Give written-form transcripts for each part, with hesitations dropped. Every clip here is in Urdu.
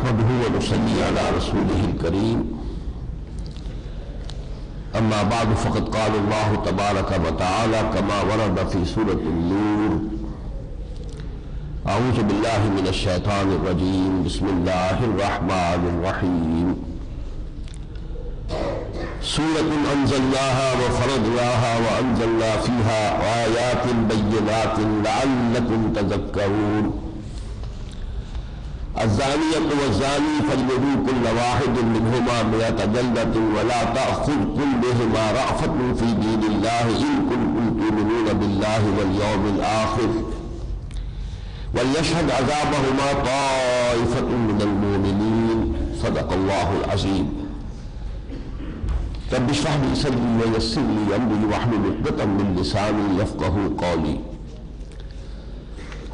نحمده ونصلي على رسوله الكريم أما بعد فقد قال الله تبارك وتعالى كما ورد في سورة النور أعوذ بالله من الشيطان الرجيم بسم الله الرحمن الرحيم سورة أنزلناها وفرضناها وأنزلنا فيها آيات بينات لعلكم تذكرون الزانية والزاني فاجلدوا كل واحد منهما 100 جلدة ولا تأخذكم بهما رأفة في دين الله إن كنتم تؤمنون بالله واليوم الآخر وليشهد عذابهما طائفة من المؤمنين صدق الله العظيم رب اشرح لي صدري ويسر لي أمري واحلل عقدة من لساني يفقهوا قولي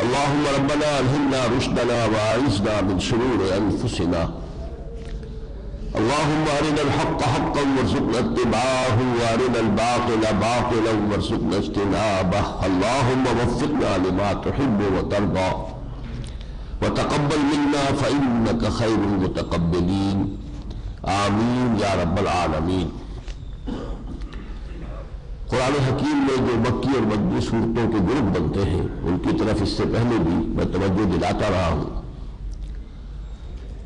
اللهم ربنا ألهمنا رشدنا وأعذنا من شرور أنفسنا اللهم أرنا الحق حقا وارزقنا اتباعه وأرنا الباطل باطلا وارزقنا اجتنابه اللهم وفقنا لما تحب وترضى وتقبل منا فإنك خير المتقبلين آمین یا رب العالمین۔ قرآن حکیم میں جو مکی اور مدنی صورتوں کے گروپ بنتے ہیں ان کی طرف اس سے پہلے بھی میں توجہ دلاتا رہا ہوں۔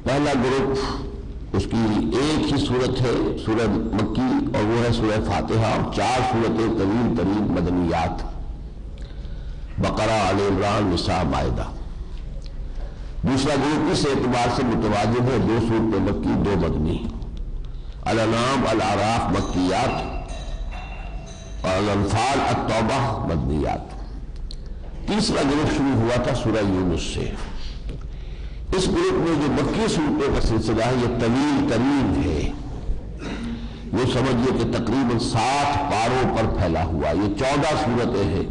پہلا گروپ اس کی ایک ہی صورت ہے سورہ مکی اور وہ ہے سورہ فاتحہ اور 4 صورتیں طویل ترین مدنیات بقرہ آل عمران نساء مائدہ۔ دوسرا گروپ اس اعتبار سے متوازن ہے 2 صورتیں مکی 2 مدنی، الانعام الاعراف مکیات اور الانفال التوبہ مدنیات۔ تیسرا گروپ شروع ہوا تھا سورہ یونس سے۔ اس گروپ میں جو مکی صورتوں کا سلسلہ ہے یہ طویل ترین ہے، یہ سمجھیے کہ تقریباً 60 پاروں پر پھیلا ہوا۔ یہ 14 صورتیں ہیں،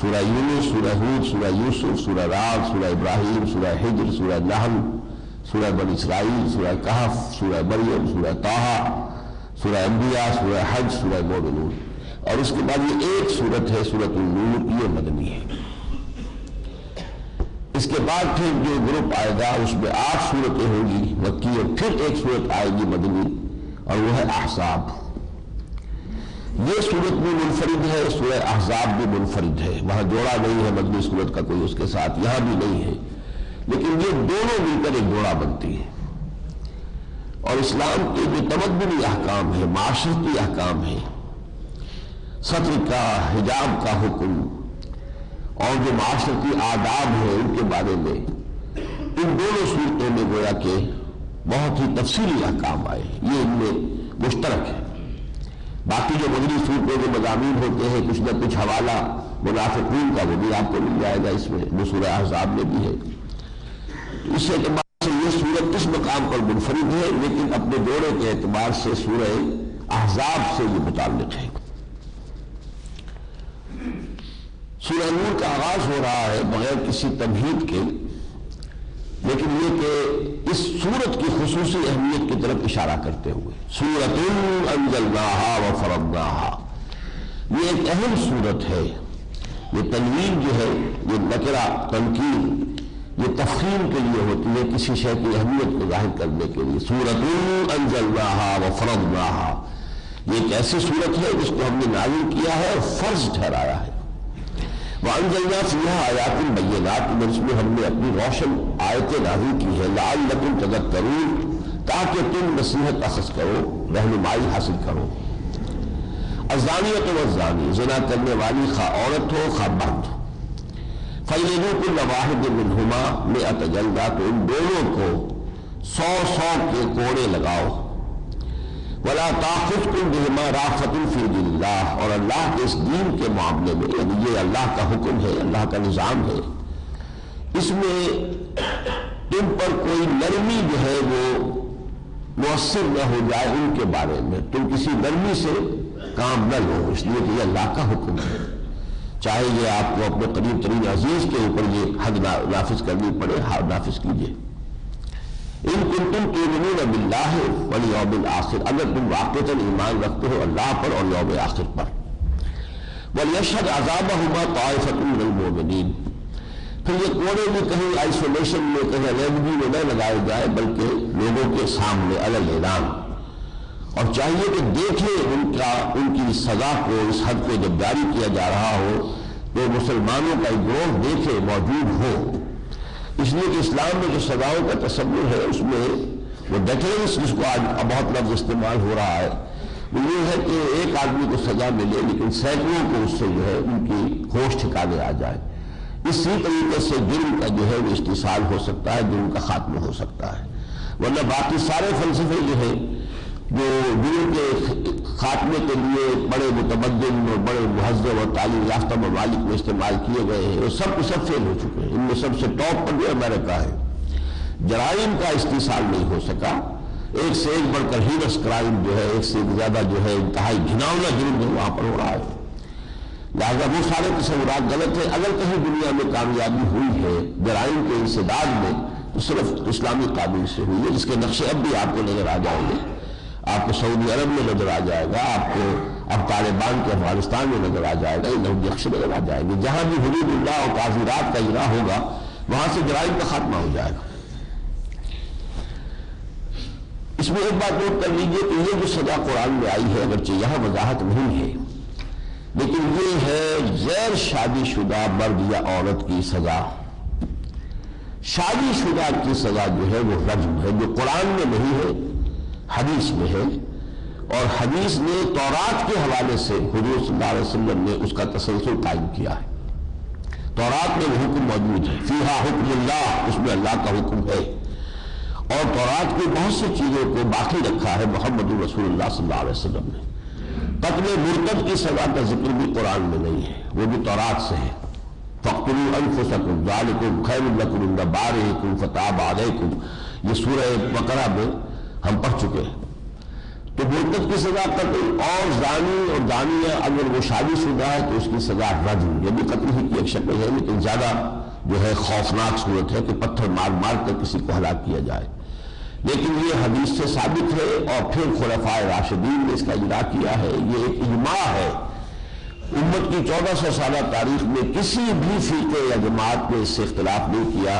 سورہ یونس، سورہ ہود، سورہ یوسف، سورہ رعد، سورہ ابراہیم، سورہ ہجر، سورہ نحل، سورہ بنی اسرائیل، سورہ کہف، سورہ مریم، سورہ طٰہٰ، سورہ انبیاء، سورہ حج، سورہ مومنون، اور اس کے بعد یہ ایک صورت ہے سورۃ النور، یہ مدنی ہے۔ اس کے بعد پھر جو گروپ آئے گا اس میں 8 صورتیں ہوں گی مکی اور پھر ایک صورت آئے گی مدنی اور وہ ہے احزاب۔ یہ صورت بھی منفرد ہے، سورہ احزاب بھی منفرد ہے، وہاں جوڑا نہیں ہے مدنی صورت کا کوئی اس کے ساتھ، یہاں بھی نہیں ہے، لیکن یہ دونوں مل کر ایک جوڑا بنتی ہے۔ اور اسلام کے جو تمدنی احکام ہے، معاشرتی احکام ہے، ستر کا، حجاب کا حکم اور جو معاشرتی آداب ہیں ان کے بارے میں ان دونوں صورتوں میں گویا کہ بہت ہی تفصیلی احکام آئے، یہ ان میں مشترک ہے۔ باقی جو مدنی صورتوں کے مضامین ہوتے ہیں کچھ نہ کچھ حوالہ منافقین کا وہ بھی آپ کو مل جائے گا، اس میں وہ سورہ احزاب میں بھی ہے۔ اس اعتبار سے یہ صورت اس مقام پر منفرد ہے، لیکن اپنے جوڑے کے اعتبار سے سورہ احزاب سے یہ متعلق ہے۔ سورہ نور کا آغاز ہو رہا ہے بغیر کسی تمہید کے، لیکن یہ کہ اس سورت کی خصوصی اہمیت کی طرف اشارہ کرتے ہوئے سورۃ انزلناہا وفرضناہا، یہ ایک اہم سورت ہے۔ یہ تنوین جو ہے یہ نکرہ تنکیر یہ تفخیم کے لیے ہوتی ہے، کسی شے کی اہمیت کو ظاہر کرنے کے لیے۔ سورۃ انزلناہا وفرضناہا، یہ ایک ایسی سورت ہے جس کو ہم نے نازل کیا ہے اور فرض ٹھہرایا ہے۔ وَأَنزَلْنَا فِيهَا آيَاتٍ بَيِّنَاتٍ، اس میں ہم نے اپنی روشن آیتیں نازل کی ہیں، لَعَلَّكُمْ تَذَكَّرُونَ، تاکہ تم نصیحت اخذ کرو، رہنمائی حاصل کرو۔ الزانیۃ والزانی، زنا کرنے والی خواہ عورت ہو خواہ مرد، فَاجْلِدُوا كُلَّ وَاحِدٍ مِّنْهُمَا 100 جلدہ، تو ان دونوں کو 100 کے کوڑے لگاؤ۔ وَلَا تَأْخُذْكُمْ بِهِمَا رَأْفَةٌ فِي دِينِ اللَّهِ، اور اللہ کے اس دین کے معاملے میں، یعنی یہ اللہ کا حکم ہے، اللہ کا نظام ہے، اس میں تم پر کوئی نرمی جو ہے وہ مؤثر نہ ہو جائے ان کے بارے میں، تم کسی نرمی سے کام نہ لو، اس لیے کہ یہ اللہ کا حکم ہے، چاہے یہ آپ کو اپنے قریب ترین عزیز کے اوپر یہ حد نافذ کرنی پڑے، نافذ کیجیے۔ ان کنتم تؤمنون باللہ والیوم الآخر، اگر تم واقعتاً ایمان رکھتے ہو اللہ پر اور یوم آخر پر۔ وَلْيَشْهَدْ عَذَابَهُمَا طَائِفَةٌ مِّنَ الْمُؤْمِنِينَ، پھر یہ کوڑے بھی کہیں آئسولیشن میں کہیں علیحدگی میں نہ لگائے جائے بلکہ لوگوں کے سامنے علل اعلان، اور چاہیے کہ دیکھیں ان کی سزا کو، اس حد کو جب جاری کیا جا رہا ہو تو مسلمانوں کا ایک گروہ دیکھے، موجود ہو۔ اس لیے کہ اسلام میں جو سزاؤں کا تصور ہے اس میں وہ ڈیٹرنس، جس کو آج بہت لفظ استعمال ہو رہا ہے، وہ یہ ہے کہ ایک آدمی کو سزا ملے لیکن سینکڑوں کو اس سے جو ہے ان کی ہوش ٹھکانے آ جائے۔ اسی طریقے سے جرم کا جو ہے وہ استحصال ہو سکتا ہے، جرم کا خاتمہ ہو سکتا ہے، ورنہ باقی سارے فلسفے جو ہے جو جرم کے خاتمے کے لیے بڑے متمدن اور بڑے مہذب اور تعلیم یافتہ ممالک میں استعمال کیے گئے ہیں، وہ سب فیل ہو چکے ہیں۔ ان میں سب سے ٹاپ پر جو امریکہ ہے، جرائم کا استحصال نہیں ہو سکا، ایک سے ایک بڑھ کر ہیرس کرائم جو ہے، ایک سے زیادہ جو ہے انتہائی گھناؤنا جرم جو وہاں پر ہو رہا ہے۔ لہٰذا وہ سارے تصورات غلط ہیں۔ اگر کہیں دنیا میں کامیابی ہوئی ہے جرائم کے انسداد میں تو صرف اسلامی قانون سے ہوئی ہے، جس کے نقشے اب بھی آپ کو نظر آ جائیں گے۔ آپ کو سعودی عرب میں نظر آ جائے گا، آپ کو اب طالبان کے افغانستان میں نظر آ جائے گا، یہ نقشے نظر آ جائیں گے۔ جہاں بھی حدود اللہ اور تعزیرات کا اجرا ہوگا وہاں سے جرائم کا خاتمہ ہو جائے گا۔ اس میں ایک بات نوٹ کر لیجیے کہ یہ جو سزا قرآن میں آئی ہے، اگرچہ یہاں وضاحت نہیں ہے، لیکن یہ ہے غیر شادی شدہ مرد یا عورت کی سزا۔ شادی شدہ کی سزا جو ہے وہ رجم ہے، جو قرآن میں نہیں ہے، حدیث میں ہے، اور حدیث نے تورات کے حوالے سے حضور صلی اللہ علیہ وسلم نے اس کا تسلسل قائم کیا ہے۔ تورات میں وہ حکم موجود ہے، فیہا حکم اللہ، اس میں اللہ کا حکم ہے، اور تورات کی بہت سی چیزوں کو باقی رکھا ہے محمد رسول اللہ صلی اللہ علیہ وسلم نے۔ قتل مرتد کی سزا کا ذکر بھی قرآن میں نہیں ہے، وہ بھی تورات سے ہے۔ فَاقْتُلُوا أَنفُسَكُمْ ذَلِكُمْ خَيْرٌ لَكُمْ عِندَ بَارِئِكُمْ فَتَابَ عَلَيْكُمْ، یہ سورہ بقرہ میں ہم پڑھ چکے ہیں۔ تو مرتد کی سزا قتل، اور زانی اور زانیہ اگر وہ شادی شدہ ہے تو اس کی سزا رجم، یہ بھی قتل ہی کی ایک شکل ہے، لیکن زیادہ جو ہے خوفناک صورت ہے کہ پتھر مار مار کر کسی کو ہلاک کیا جائے۔ لیکن یہ حدیث سے ثابت ہے، اور پھر خلفائے راشدین نے اس کا اجرا کیا ہے۔ یہ ایک اجماع ہے، امت کی 1400 سالہ تاریخ میں کسی بھی فرقے یا جماعت نے اس سے اختلاف نہیں کیا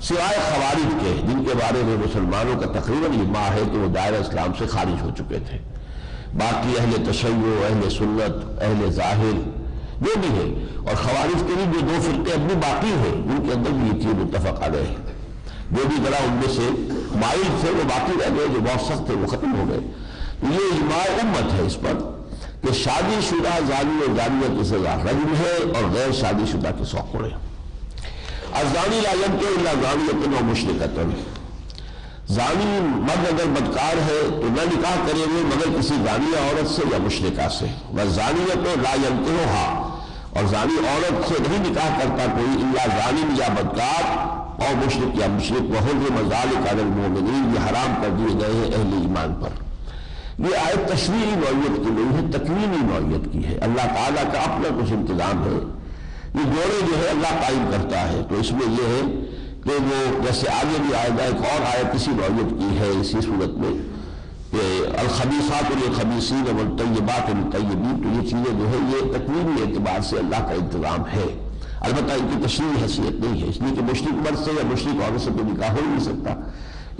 سوائے خوارج کے، جن کے بارے میں مسلمانوں کا تقریباً اجماع ہے کہ وہ دائرہ اسلام سے خارج ہو چکے تھے۔ باقی اہل تشیع، اہل سنت، اہل ظاہر جو بھی ہے، اور خوارج کے بھی جو دو فرقے اب بھی باقی ہیں ان کے اندر بھی یہ چیز متفق علیہ ہے۔ جو بھی ذرا ان میں سے مائل تھے وہ باقی رہ گئے، جو بہت سخت تھے وہ ختم ہو گئے۔ یہ اجماع امت ہے اس پر کہ شادی شدہ زانی اور زانیہ کی سزا رجم ہے، اور غیر شادی شدہ کی 100 کوڑے۔ الزانی لا ينكح الا زانیۃ او مشرکۃ، زانی مرد اگر بدکار ہے تو نہ نکاح کرے ہوئے مگر کسی زانیہ عورت سے یا مشرکہ سے، والزانیۃ لا ينكحها، اور زانی عورت سے نہیں نکاح کرتا کوئی الا زانی یا بدکار اور مشرک یا مشرک، وحرم ذلک علی المؤمنین، یہ حرام کر دیے گئے ہیں اہل ایمان پر۔ یہ آیت تشریعی نوعیت کی نہیں ہے، تکوینی نوعیت کی ہے۔ اللہ تعالیٰ کا اپنا کچھ انتظام ہے، یہ جوڑے جو ہے اللہ قائم کرتا ہے۔ تو اس میں یہ ہے کہ وہ جیسے آگے بھی آئے گا، ایک اور آیت اسی نوعیت کی ہے اسی صورت میں کہ الخبیثات للخبیثین والطیبات للطیبین، تو یہ چیزیں جو ہے یہ تکوینی اعتبار سے اللہ کا انتظام ہے، البتہ ان کی تشریعی حیثیت نہیں ہے، اس لیے کہ مشرک مرد سے یا مشرک عورت سے تو نکاح ہو نہیں سکتا۔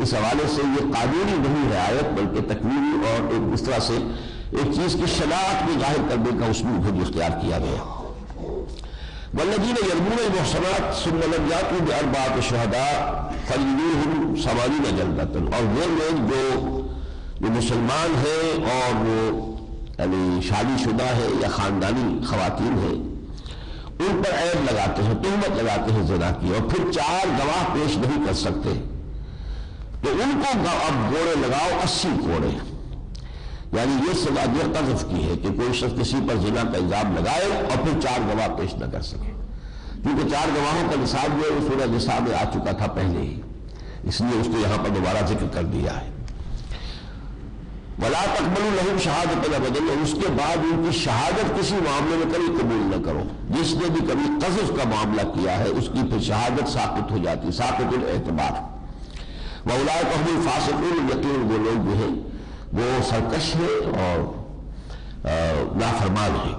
اس حوالے سے یہ قانونی نہیں ہے آیت، بلکہ تکوینی اور ایک اس طرح سے ایک چیز کی شناخت میں ظاہر کرنے کا اسلوب ہے جو اختیار کیا گیا۔ والذین یرمون المحصنات ثم لم یاتوا باربعۃ شہداء فجلدوہم 80 جلدۃ، اور وہ لوگ جو مسلمان ہیں اور وہ یعنی شادی شدہ ہے یا خاندانی خواتین ہیں، ان پر عیب لگاتے ہیں، تہمت لگاتے ہیں زنا کی، اور پھر 4 گواہ پیش نہیں کر سکتے تو ان کو اب کوڑے لگاؤ 80 کوڑے۔ یعنی یہ سزا جو قذف کی ہے کہ کوئی شخص کسی پر زنا کا الزام لگائے اور پھر 4 گواہ پیش نہ کر سکے، کیونکہ 4 گواہوں کا نصاب جو ہے وہ سورہ نساء میں آ چکا تھا پہلے ہی، اس لیے اس کو یہاں پر دوبارہ ذکر کر دیا ہے۔ وَلَا تَقْبَلُوا لَهُمْ شَهَادَةً أَبَدًا، اور اس کے بعد ان کی شہادت کسی معاملے میں کبھی قبول نہ کرو۔ جس نے بھی کبھی قذف کا معاملہ کیا ہے اس کی پھر شہادت ساقط ہو جاتی، ساقط الاعتبار۔ وَأُولَٰئِكَ هُمُ الْفَاسِقُونَ، یقین وہ لوگ جو ہیں وہ سرکش ہیں اور نافرمان ہیں۔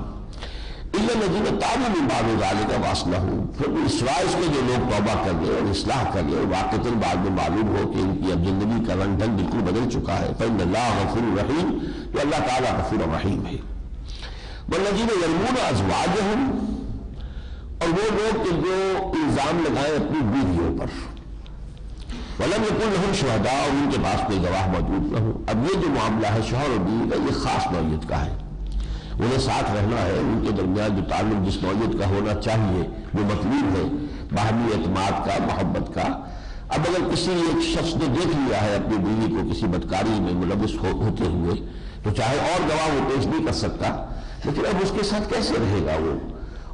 الا الذین تابوا من بعد ذلک واصلحوا، پھر سوائے اس کے جو لوگ توبہ کر لیں اور اصلاح کر لیں اور واقعتاً بعد میں معلوم ہو کہ ان کی اب زندگی کا رنگ ڈھنگ بالکل بدل چکا ہے، فإن اللہ غفور رحیم، تو اللہ تعالیٰ غفور رحیم ہے۔ والذین یرمون ازواجہم، اور وہ لوگ کہ جو الزام لگائیں اپنی بیویوں پر، ولم یکن لہم شہداء، اور ان کے پاس کوئی گواہ موجود نہ ہو۔ اب یہ جو معاملہ ہے شوہر اور بیوی کا، یہ خاص نوعیت کا ہے، انہیں ساتھ رہنا ہے، ان کے درمیان جو تعلق جس نوعیت کا ہونا چاہیے وہ مطلوب ہے، باہمی اعتماد کا، محبت کا۔ اب اگر کسی ایک شخص نے دیکھ لیا ہے اپنی بیوی کو کسی بدکاری میں ملوث ہوتے ہوئے، تو چاہے اور گواہ وہ پیش نہیں کر سکتا، لیکن اب اس کے ساتھ کیسے رہے گا وہ،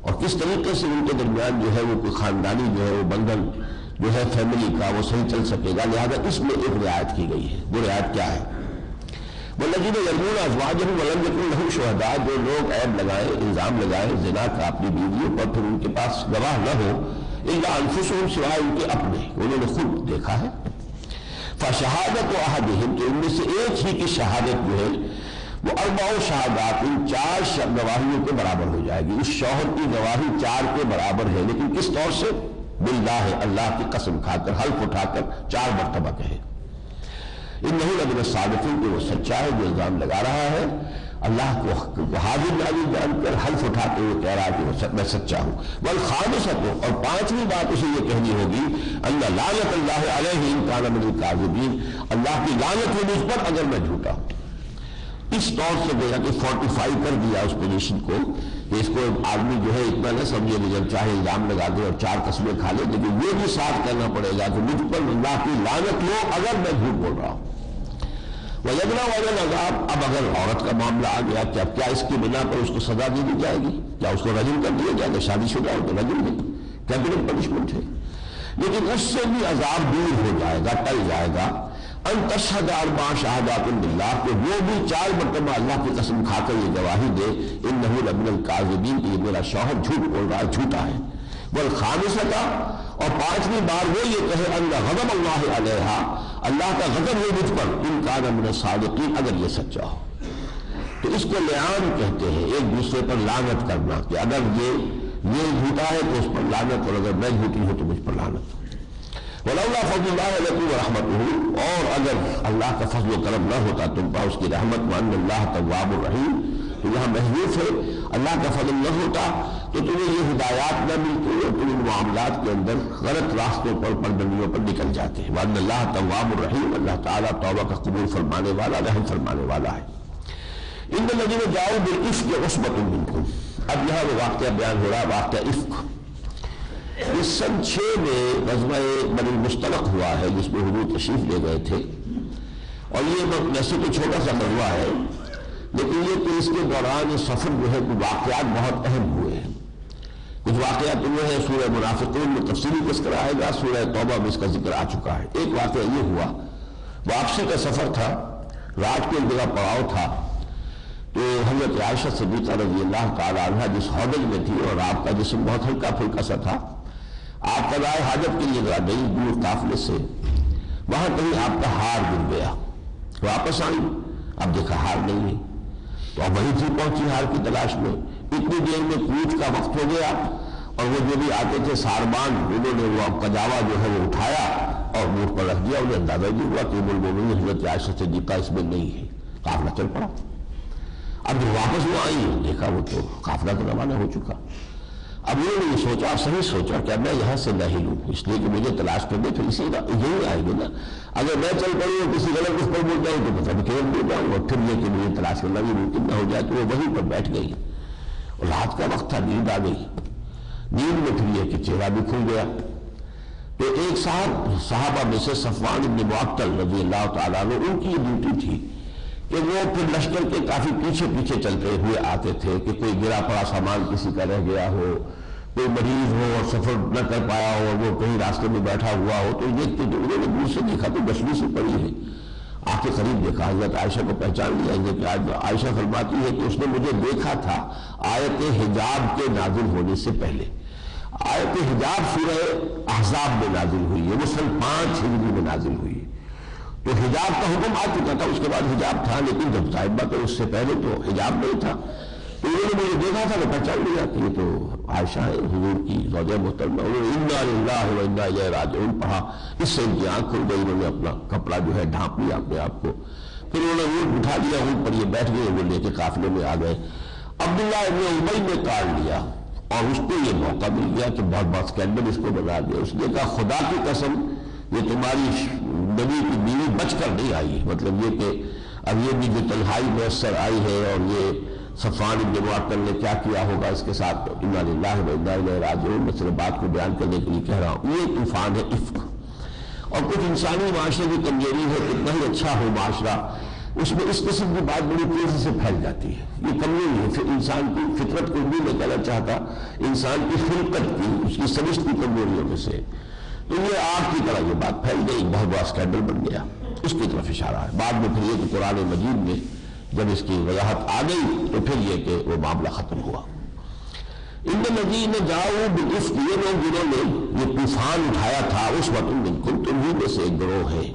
اور کس طریقے سے ان کے درمیان جو ہے وہ کوئی خاندانی جو ہے وہ بندھن جو ہے فیملی کا وہ صحیح چل سکے گا۔ لہذا اس میں ایک رعایت کی گئی ہے، وہ رعایت کیا ہے؟ والذین یرمون ازواجہم ولم یکن لہم شہداء، جو لوگ عیب لگائیں، الزام لگائیں زنا کا اپنی بیویوں پر، پھر ان کے پاس گواہ نہ ہو، الا انفسہم، سوائے ان کے اپنے، انہوں نے خود دیکھا ہے، فشہادت احدہم، تو ان میں سے ایک ہی کی شہادت جو ہے وہ اربع شہادات، ان 4 گواہیوں کے برابر ہو جائے گی۔ اس شوہر کی گواہی 4 کے برابر ہے، لیکن کس طور سے؟ باللہ، اللہ کی قسم کھا کر، حلف اٹھا کر 4 مرتبہ کہے، انہ لمن الصادقین، کہ وہ سچا ہے جو الزام لگا رہا ہے، اللہ کو حاضر ناظر جان کر حلف اٹھا کے وہ کہہ رہا ہے کہ میں سچا ہوں۔ والخامسۃ، اور 5ویں بات اسے یہ کہنی ہوگی، ان لعنت اللہ علیہ ان کان من الکاذبین، اللہ کی لعنت ہے مجھ پر اگر میں جھوٹا ہوں۔ اس طور سے گویا کہ فورٹیفائی کر دیا اس پوزیشن کو، کہ اس کو آدمی جو ہے اتنا نہ سمجھے کہ جب چاہے الزام لگا دے اور 4 قسمیں کھا لے، لیکن یہ بھی ساتھ کرنا پڑے گا کہ مجھ پر اللہ کی لعنت ہو اگر میں جھوٹ بول رہا ہوں۔ وَيَدْنَا وَيَدْ الْعَذَابِ، اب اگر عورت کا معاملہ آ گیا، کیا اس کی بنا پر اس کو سزا دے دی جائے گی؟ کیا اس کو رجم کر دیا جائے گا؟ شادی شدہ ہو تو رجم ہے، کیپٹل پنشمنٹ ہے، لیکن اس سے بھی عذاب دور ہو جائے گا، ٹل جائے گا۔ ان تشہد 4 شہادات باللہ، کہ وہ بھی 4 مرتبہ اللہ کی قسم کھا کر یہ گواہی دے، انہ لمن الکاذبین، کہ یہ میرا شوہر جھوٹ بول رہا ہے، جھوٹا ہے۔ والخامسۃ، اور 5ویں بار وہ یہ کہے، ان غضب اللہ علیہا، اللہ کا غضب ہے مجھ پر، ان کان من الصادقین، اگر یہ سچا ہو۔ تو اس کو لعان کہتے ہیں، ایک دوسرے پر لعنت کرنا، کہ اگر یہ جھوٹا ہے تو اس پر لعنت، اور اگر میں جھوٹی ہوں تو مجھ پر لعنت۔ ولولا فضل اللہ علیکم ورحمتہ، اور اگر اللہ کا فضل و کرم نہ ہوتا تم پر، اس کی رحمت، وان اللہ تواب الرحیم، تو یہاں محذوف ہے، اللہ کا فضل نہ ہوتا تو تمہیں یہ ہدایات نہ ملتی اور تم ان معاملات کے اندر غلط راستوں پر، پردنیوں پر نکل جاتے ہیں۔ وان اللہ تواب الرحیم، اللہ تعالیٰ توبہ کا قبول فرمانے والا، رحم فرمانے والا ہے۔ ان الذین جاؤوا بالافک عصبۃ منکم، اب یہاں وہ واقعہ بیان ہو رہا، واقعہ افک۔ اس سن 6 میں غزوہ بنی المصطلق ہوا ہے، جس میں حضور تشریف لے گئے تھے، اور یہ ویسے تو چھوٹا سا غزوہ ہے، لیکن یہ کہ اس کے دوران سفر جو ہے کچھ واقعات بہت اہم ہوئے ہیں۔ کچھ واقعات وہ ہے سورہ منافقون میں تفصیلی تذکرہ آئے گا، سورہ توبہ میں اس کا ذکر آ چکا ہے۔ ایک واقعہ یہ ہوا، واپسی کا سفر تھا، رات کو ایک جگہ پڑاؤ تھا، تو حضرت عائشہ صدیقہ رضی اللہ تعالیٰ عنہ جس ہودج میں تھی، اور آپ کا جسم بہت ہلکا پھلکا سا تھا، آپ قضائے حاجت کے لیے ذرا گئی دور قافلے سے، وہاں کہیں آپ کا ہار گر گیا، واپس آئی، اب دیکھا ہار نہیں ہے، تو اب وہیں تھی پہنچی ہار کی تلاش میں، اتنی دیر میں کوچ کا وقت ہو گیا، اور وہ جو بھی آتے تھے ساربان، انہوں نے وہ قجاوا جو ہے وہ اٹھایا اور منہ پر رکھ دیا، انہیں اندازہ نہیں ہوا کہ المومنین حضرت عائشہ صدیقہ اس میں نہیں ہے، قافلہ چل پڑا۔ اب جو واپس وہ آئی، دیکھا وہ تو قافلہ تو روانہ ہو چکا۔ اب انہوں نے یہ سوچا، صحیح سوچا کہ میں یہاں سے نہ ہلوں، اس لیے کہ مجھے تلاش کرنے پھر اسی یہی آئے گی نا، اگر میں چل پڑوں اور کسی غلط اس پر مڑ جاؤں تو پتہ نہیں مڑ جاؤں، اور پھر یہ کہ مجھے تلاش کرنا بھی ممکن نہ ہو جائے، تو وہ وہیں پر بیٹھ گئی، اور رات کا وقت تھا، نیند آ گئی، نیند میں پھر یہ کہ چہرہ بھی کھل گیا، تو ایک صحابہ میں سے صفوان بن معطل رضی اللہ تعالیٰ عنہ، ان کی یہ ڈیوٹی تھی کہ وہ پھر لشکر کے کافی پیچھے پیچھے چلتے ہوئے آتے تھے، کہ کوئی گرا پڑا سامان کسی کا رہ گیا ہو، کوئی مریض ہو اور سفر نہ کر پایا ہو، اور وہ کہیں راستے میں بیٹھا ہوا ہو، تو دیکھتے تو انہوں نے دور سے دیکھا تو بچڑی سے پڑی ہے، آ کے قریب دیکھا، حضرت عائشہ کو پہچان لیا۔ حضرت عائشہ فرماتی ہے کہ اس نے مجھے دیکھا تھا آیت حجاب کے نازل ہونے سے پہلے۔ آیت حجاب سورہ احزاب میں نازل ہوئی ہے، وہ سن 5 ہجری میں نازل ہوئی ہے، تو حجاب کا حکم آ چکا تھا، اس کے بعد حجاب تھا، لیکن جب صاحبہ تو اس سے پہلے تو حجاب نہیں تھا، تو انہوں نے مجھے دیکھا تھا میں پہچان لیا کہ یہ تو عائشہ ہے حضور کی زوجہ محترمہ. انہوں نے انا للہ و انا الیہ راجعون پڑھا. اس سے ان کی آنکھ کھل گئی. انہوں نے اپنا کپڑا جو ہے ڈھانپ لیا اپنے آپ کو. پھر انہوں نے اونٹ بٹھا لیا, اونٹ پر یہ بیٹھ گئے, وہ لے کے قافلے میں آ گئے. عبداللہ ابن ابی نے کاٹ لیا اور اس کو یہ موقع مل گیا کہ بہت بہت اسکینڈل اس کو بنا دیا. اس نے کہا خدا کی قسم یہ تمہاری نبی کی بیوی بچ کر نہیں آئی. مطلب یہ کہ اب یہ بھی جو تنہائی میسر آئی ہے اور یہ صفوان بن معطل نے کیا کیا ہوگا اس کے ساتھ. انا للہ و انا الیہ راجعون. میں صرف بات کو بیان کرنے کے لیے کہہ رہا ہوں. یہ طوفان ہے عفق. اور کچھ انسانی معاشرے کی کمزوری ہے, کتنا ہی اچھا ہو معاشرہ, اس میں اس قسم کی بات بڑی تیزی سے پھیل جاتی ہے. یہ کمزوری ہے پھر انسان کی فطرت کو بھی میں کہنا چاہتا, انسان کی خلقت کی, اس کی سرشت کی کمزوریوں میں سے. تو یہ آگ کی طرح یہ بات پھیل گئی, بہت بڑا اسکینڈل بن گیا. اس کی طرف اشارہ ہے. بعد میں پھر یہ کہ قرآن مجید میں جب اس کی وضاحت آ گئی تو پھر یہ کہ وہ معاملہ ختم ہوا. ان الذین جاؤوا بالافک, یہ لوگ جنہوں نے یہ طوفان اٹھایا تھا, اس وقت منکم, تمہیں میں سے ایک گروہ ہے.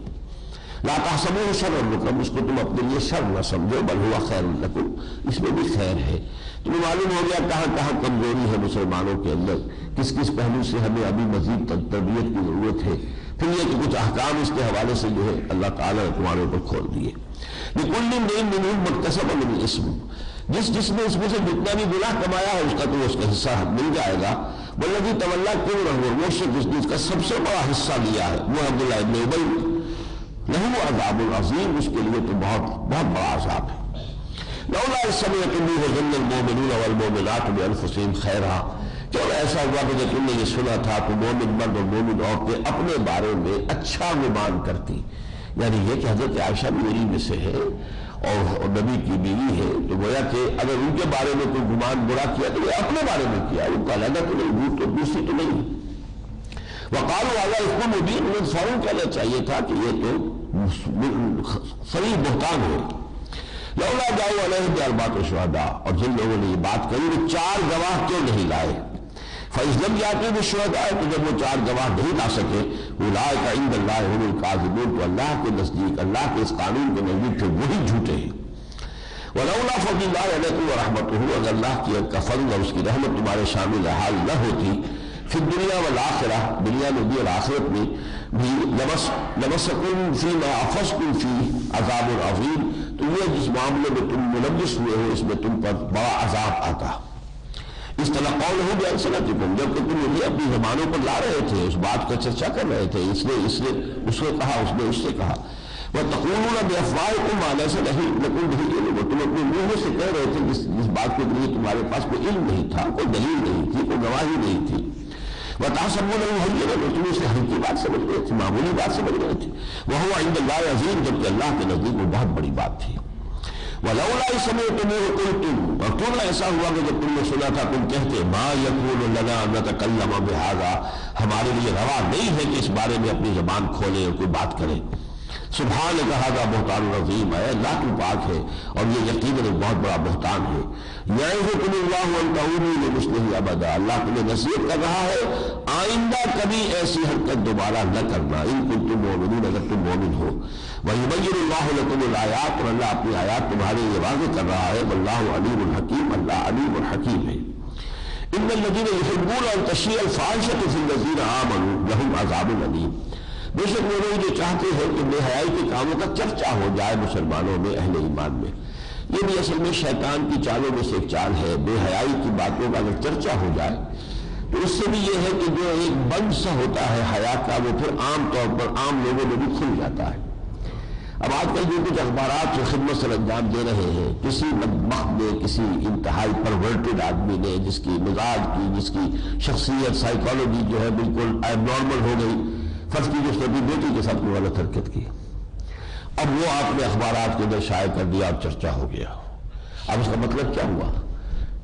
لا تحسبوه شرا لکم, اس کو تم اپنے لیے شر نہ سمجھو, بل ہوا خیر لکم, اس میں بھی خیر ہے. تمہیں معلوم ہو گیا کہاں کہاں کمزوری ہے مسلمانوں کے اندر, کس کس پہلو سے ہمیں ابھی مزید تربیت کی ضرورت ہے. پھر یہ کہ کچھ احکام اس کے حوالے سے جو ہے اللہ تعالیٰ نے تمہارے اوپر کھول دیے. لِكُلِّ امْرِئٍ مِّنْهُمْ مَا اكْتَسَبَ مِنَ الْإِثْمِ, جس نے اس میں سے جتنا بھی گناہ کمایا ہے اس کا تو اس کا حصہ مل جائے گا. وَالَّذِي تَوَلَّىٰ كِبْرَهُ, وہ شخص جس نے اس کا سب سے بڑا حصہ لیا ہے وہ عبداللہ ابن ابی, لَهُ عَذَابٌ عَظِيمٌ, اس کے لیے تو بہت بہت بڑا عذاب ہے. لولا إذ سمعتموه ظن المؤمنون والمؤمنات بأنفسهم خيرا, کیوں ایسا ہوا کہ جب تم نے یہ سنا تھا تو مومن مرد اور مومن عورتیں اپنے بارے میں اچھا گمان کرتی. یعنی یہ کہ حضرت عائشہ بھی انہی میں سے ہے اور نبی کی بیوی ہے, تو گویا کہ اگر ان کے بارے میں کوئی گمان برا کیا تو یہ اپنے بارے میں کیا, ان کا علیحدہ تو نہیں, جھوٹ تو دوسری تو نہیں. وقالوا هذا إفك مبين, انہیں فوراً کہنا چاہیے تھا کہ یہ تو صریح بہتان ہے. لولا جاؤ علیہ باربات شہداء, اور جن لوگوں نے یہ بات کہی وہ 4 گواہ کیوں نہیں لائے. فإذ لم يأتوا بالشهداء, تو جب وہ 4 گواہ نہیں لا سکے, أولئك عند الله هم الكاذبون, تو اللہ کے نزدیک, اللہ کے اس قانون کے نزدیک تو وہی جھوٹے ہیں. ولولا فضل الله عليكم ورحمته, اگر اللہ کی فضل اور اس کی رحمت تمہارے شامل حال نہ ہوتی فی الدنیا والآخرہ, دنیا میں بھی اور آخرت میں بھی, لمسکم فیما افضتم فیہ عذاب عظیم, تو یہ جس معاملے میں تم ملوث ہوئے ہو اس میں تم پر بڑا عذاب آتا. استلقونه بألسنتکم, جبکہ تم انہیں اپنی زبانوں پر لا رہے تھے, اس بات کا چرچا کر رہے تھے, اس نے اس نے کہا, اس نے اس سے کہا. وتقولون بأفواهکم ما لیس لکم بہ علم, تم اپنے منہوں سے کہہ رہے تھے جس بات کے لیے تمہارے پاس کوئی علم نہیں تھا, کوئی دلیل نہیں تھی, کوئی گواہی نہیں تھی. وتحسبونه هینا, تم اسے ہلکی بات سمجھ رہے تھے, معمولی بات سمجھ رہے تھے. وهو عند الله عظیم, جبکہ اللہ کے نزدیک وہ بہت بڑی بات تھی. ولولا إذ سمعتموه قلتم, اور کیوں نہ ایسا ہوا کہ جب تم نے سنا تھا تم کہتے ما يكون لنا أن نتكلم بهذا, ہمارے لیے روا نہیں ہے کہ اس بارے میں اپنی زبان کھولیں اور کوئی بات کریں. سبحانک ھذا بہتان عظیم, ہے اللہ تو پاک ہے اور یہ یقیناً ایک بہت بڑا بہتان ہے. یعظکم اللہ ان تعودوا لمثلہ ابدا, اللہ تمہیں نصیحت کر رہا ہے آئندہ کبھی ایسی حرکت دوبارہ نہ کرنا, ان کنتم مؤمنین, اگر تم مومن ہو. وَيُبَيِّنُ اللَّهُ لَكُمُ الْآيَاتِ, اور اللہ اپنی آیات تمہارے لیے واضح کر رہا ہے. وَاللَّهُ عَلِيمٌ حَكِيمٌ, اللہ علیم الحکیم ہے. إِنَّ الَّذِينَ يُحِبُّونَ أَن تَشِيعَ الْفَاحِشَةُ فِي الَّذِينَ آمَنُوا لَهُمْ عَذَابٌ أَلِيمٌ, بے شک وہ لوگ جو چاہتے ہیں کہ بے حیائی کے کاموں کا چرچا ہو جائے مسلمانوں میں, اہل ایمان میں. یہ بھی اصل میں شیطان کی چالوں میں سے ایک چال ہے. بے حیائی کی باتوں کا اگر چرچا ہو جائے تو اس سے بھی یہ ہے کہ جو ایک بند سا ہوتا ہے حیا کا, وہ پھر عام طور پر عام لوگوں میں بھی کھل جاتا ہے. اب آج کل جو کچھ اخبارات جو خدمت سے انجام دے رہے ہیں, کسی بدبخت نے, کسی انتہائی پرورٹڈ آدمی نے, جس کی مزاج کی, جس کی شخصیت سائیکالوجی جو ہے بالکل ایب نارمل ہو گئی, فرض کی اس نے اپنی بیٹی کے ساتھ کوئی غلط حرکت کی, اب وہ آپ نے اخبارات کے اندر شائع کر دیا اور چرچا ہو گیا. اب اس کا مطلب کیا ہوا؟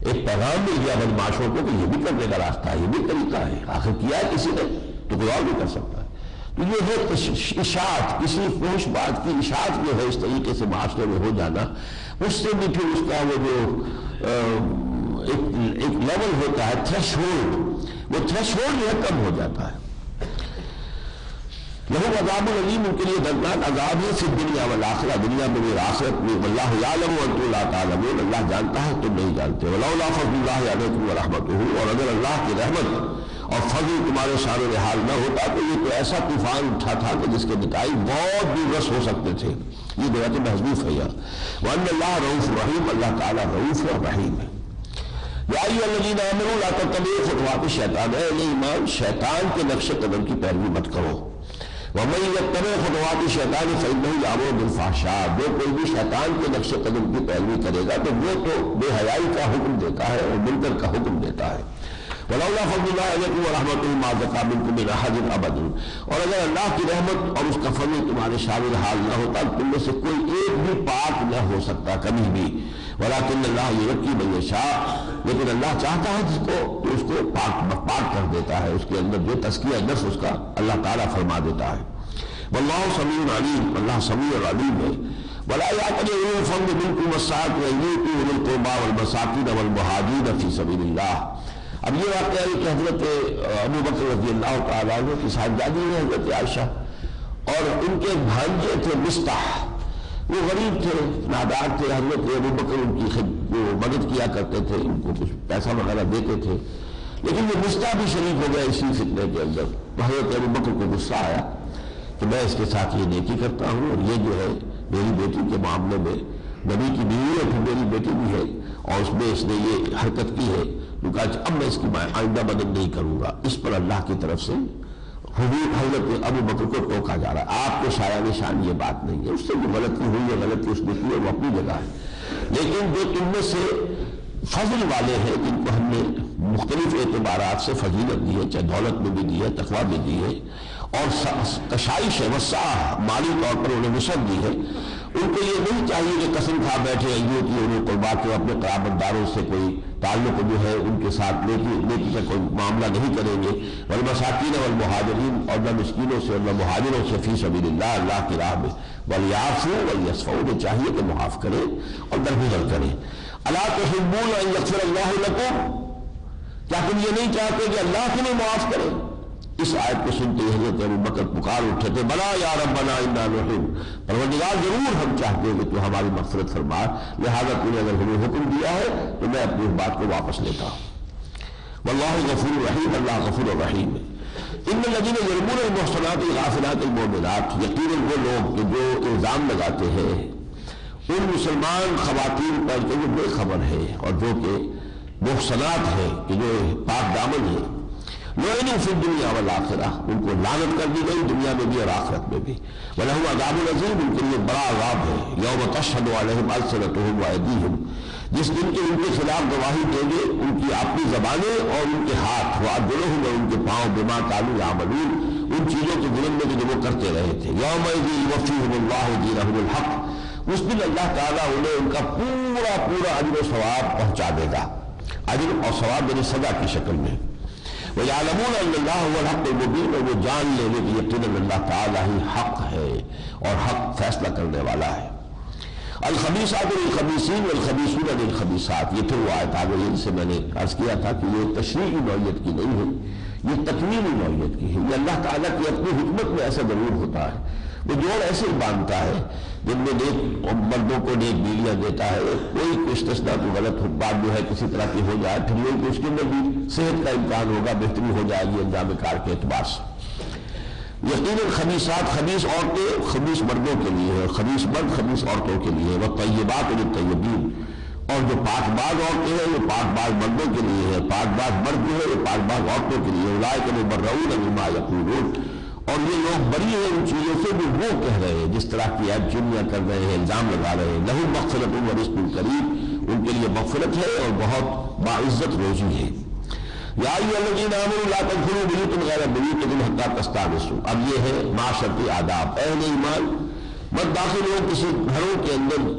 ایک پیغام مل گیا بدماشوں کو کہ یہ بھی کرنے کا راستہ ہے, یہ بھی طریقہ ہے, آخر کیا ہے کسی نے تو کوئی اور بھی کر سکتا ہے. تو یہ ہے اشاعت, کسی فحش بات کی اشاعت جو ہے اس طریقے سے معاشرے میں ہو جانا, اس سے بھی پھر اس کا وہ جو ایک لیول ہوتا ہے, تھریش ہولڈ, وہ تھریش ہولڈ جو ہے کم ہو جاتا ہے. لہم عذاب علیم، ان کے لیے دردناک عذاب ہے، فی الدنیا والآخرہ، دنیا میں بھی آخرت میں، واللہ یعلم وانتم لا تعلمون، اللہ جانتا ہے تم نہیں جانتے، ولولا فضل اللہ علیکم ورحمتہ، اور اگر اللہ کی رحمت اور فضل تمہارے شان و حال نہ ہوتا تو یہ تو ایسا طوفان اٹھا تھا کہ جس کے نتائج بہت دور رس ہو سکتے تھے، یہ بات محذوف ہے یہاں، وان اللہ رؤوف رحیم، اللہ تعالیٰ رؤوف اور رحیم ہے۔ یا ایھا الذین آمنوا لا تتبعوا خطوات الشیطان، اے ایمان شیطان کے نقش قدم کی پیروی مت کرو، وَمَن يَتَّبِعْ خُطُوَاتِ الشَّيْطَانِ فَإِنَّهُ يَأْمُرُ بِالْفَحْشَاءِ، جو کوئی بھی شیطان کے نقش قدم کی پیروی کرے گا تو وہ تو بے حیائی کا حکم دیتا ہے اور منکر کا حکم دیتا ہے۔ وَلَوْلَا فَضْلُ اللَّهِ عَلَيْكُمْ وَرَحْمَتُهُ مَا زَكَىٰ مِنكُم مِّنْ أَحَدٍ أَبَدًا، اور اگر اللہ کی رحمت اور اس کا فضل تمہارے شامل حال نہ ہوتا تم میں سے کوئی ایک بھی پاک نہ ہو سکتا کبھی بھی، وَلَٰكِنَّ اللَّهَ يُزَكِّي مَن يَشَاءُ، لیکن اللہ چاہتا ہے جس کو تو اس کو پاک کر دیتا ہے، اس کے اندر جو تزکیہ نفس اس کا اللہ تعالیٰ فرما دیتا ہے۔ واللہ سمیع علیم، اللہ سمیع اور علیم ہے۔ ولا يعتل اولو الفضل منکم والسعة ان یؤتوا اولي القربى والمساکین والمہاجرین فی سبیل اللہ۔ اب یہ واقعہ ہے کہ حضرت ابو بکر رضی اللہ تعالیٰ عنہ کی صاحبزادی ہے حضرت عائشہ، اور ان کے بھانجے تھے مصطح، وہ غریب تھے، نادار تھے، حضرت ابو بکر ان کی مدد کیا کرتے تھے، ان کو کچھ پیسہ وغیرہ دیتے تھے، لیکن یہ مصطح بھی شریک ہو گیا اسی فتنے کے اندر، تو حضرت ابو بکر کو غصہ آیا کہ میں اس کے ساتھ یہ نیکی کرتا ہوں اور یہ جو ہے میری بیٹی کے معاملے میں نبی کی بیوی ہے، پھر میری بیٹی بھی ہے، اور اس میں اس نے یہ حرکت کی ہے، تو کہا اب میں اس کی آئندہ مدد نہیں کروں گا۔ اس پر اللہ کی طرف سے حضرت ابو بکر کو ٹوکا جا رہا ہے، آپ کو شایا نشان یہ بات نہیں ہے، اس سے جو غلطی ہوئی ہے غلطی اس نے کی ہے وہ اپنی جگہ ہے، لیکن جو تم میں سے فضل والے ہیں جن کو ہم نے مختلف اعتبارات سے فضیلت دی ہے، چاہے دولت میں بھی دی ہے، تقویٰ میں دی ہے، اور کشائش ہے وسعہ مالی طور پر انہیں وسعت دی ہے، ان کو یہ نہیں چاہیے کہ قسم کھا بیٹھے ایوں کی انہیں قربا کے اپنے قرابت داروں سے کوئی تعلق جو ہے ان کے ساتھ نیکی کا کوئی معاملہ نہیں کریں گے، والمساکین والمہاجرین، اور نہ مسکینوں سے اور نہ مہاجروں سے فی سبیل اللہ، اللہ کی راہ میں، ولیعفوا ولیصفحوا، انہیں چاہیے کہ معاف کریں اور درگزر کریں۔ الا تحبون ان یغفر اللہ لکم، کیا تم یہ نہیں چاہتے کہ اللہ تمہیں معاف کرے؟ اس آیت کو سنتے ہی حضرت ابو بکر پکار اٹھے تھے، بلا یا ربنا انا نحب، پروردگار ضرور ہم چاہتے ہیں کہ تو ہماری مغفرت فرما، لہذا تو نے اگر ہمیں حکم دیا ہے تو میں اپنی اس بات کو واپس لیتا ہوں۔ واللہ غفور رحیم، اللہ غفور الرحیم ہے۔ ان الذین یرمون المحصنات الغافلات المؤمنات، یقیناً وہ لوگ کہ جو الزام لگاتے ہیں ان مسلمان خواتین پر کہ جو بے خبر ہے اور جو کہ محصنات ہے کہ جو پاک دامن ہے، لعنوا فی الدنیا والآخرہ، ان کو لعنت کر دی گئی دنیا میں بھی اور آخرت میں بھی، ولہم عذاب عظیم، ان کے لیے بڑا عذاب ہے، یوم تشہد علیہم السنتہم وایدیہم، جس دن کے ان کے خلاف گواہی دیں گے ان کی اپنی زبانیں اور ان کے ہاتھ، وارجلہم، اور ان کے پاؤں، بما کانوا یعملون، ان چیزوں کے ظلم میں جو وہ کرتے رہے تھے، یومئذ یوفیہم اللہ دینہم الحق، اس دن اللہ تعالیٰ انہیں ان کا پورا اجر و ثواب پہنچا دے گا، اجر اور ثواب یعنی سزا کی شکل میں۔ وَيَعْلَمُونَ أَنَّ اللَّهَ هُوَ الْحَقُّ الْمُبِينُ، اور وہ جان لیں گے کہ یقیناً اللہ تعالیٰ ہی حق ہے اور حق فیصلہ کرنے والا ہے۔ الخبیثات للخبیثین والخبیثون للخبیثات، یہ پھر وہ آیت آ گئی جس سے میں نے عرض کیا تھا کہ یہ تشریعی نوعیت کی نہیں ہے، یہ تکوینی نوعیت کی ہے، یہ اللہ تعالیٰ کی اپنی حکمت میں ایسا ضرور ہوتا ہے، وہ جوڑ ایسے ہی باندھتا ہے جن میں نیک مردوں کو نیک بیویاں دیتا ہے، کوئی استثنا تو غلط بات جو ہے کسی طرح کی ہو جائے پھر یہ کہ اس کے اندر بھی صحت کا امکان ہوگا، بہتری ہو جائے گی انجام کار کے اعتبار سے۔ یقیناً خبیثات، خبیث عورتیں خبیث مردوں کے لیے ہے، خبیث مرد خبیث عورتوں کے لیے، والطیبات للطیبین، اور جو پاک باز عورتیں ہیں وہ پاک باز مردوں کے لیے ہے، پاک باز مرد جو ہے وہ پاک باز عورتوں کے لیے، اولئک مبرؤون مما یقولون، اور یہ لوگ بری ہیں ان چیزوں سے جو وہ کہہ رہے ہیں، جس طرح کی عیب چنیاں کر رہے ہیں، الزام لگا رہے ہیں، لہم مغفرۃ ورزق کریم، ان کے لیے مغفرت ہے اور بہت باعزت روزی ہے۔ یا ایھا الذین آمنوا لا تدخلوا بیوتا غیر بیوتکم حتی تستأنسوا، اب یہ ہے معاشرتی آداب، اہل ایمان مت داخل ہو کسی گھروں کے اندر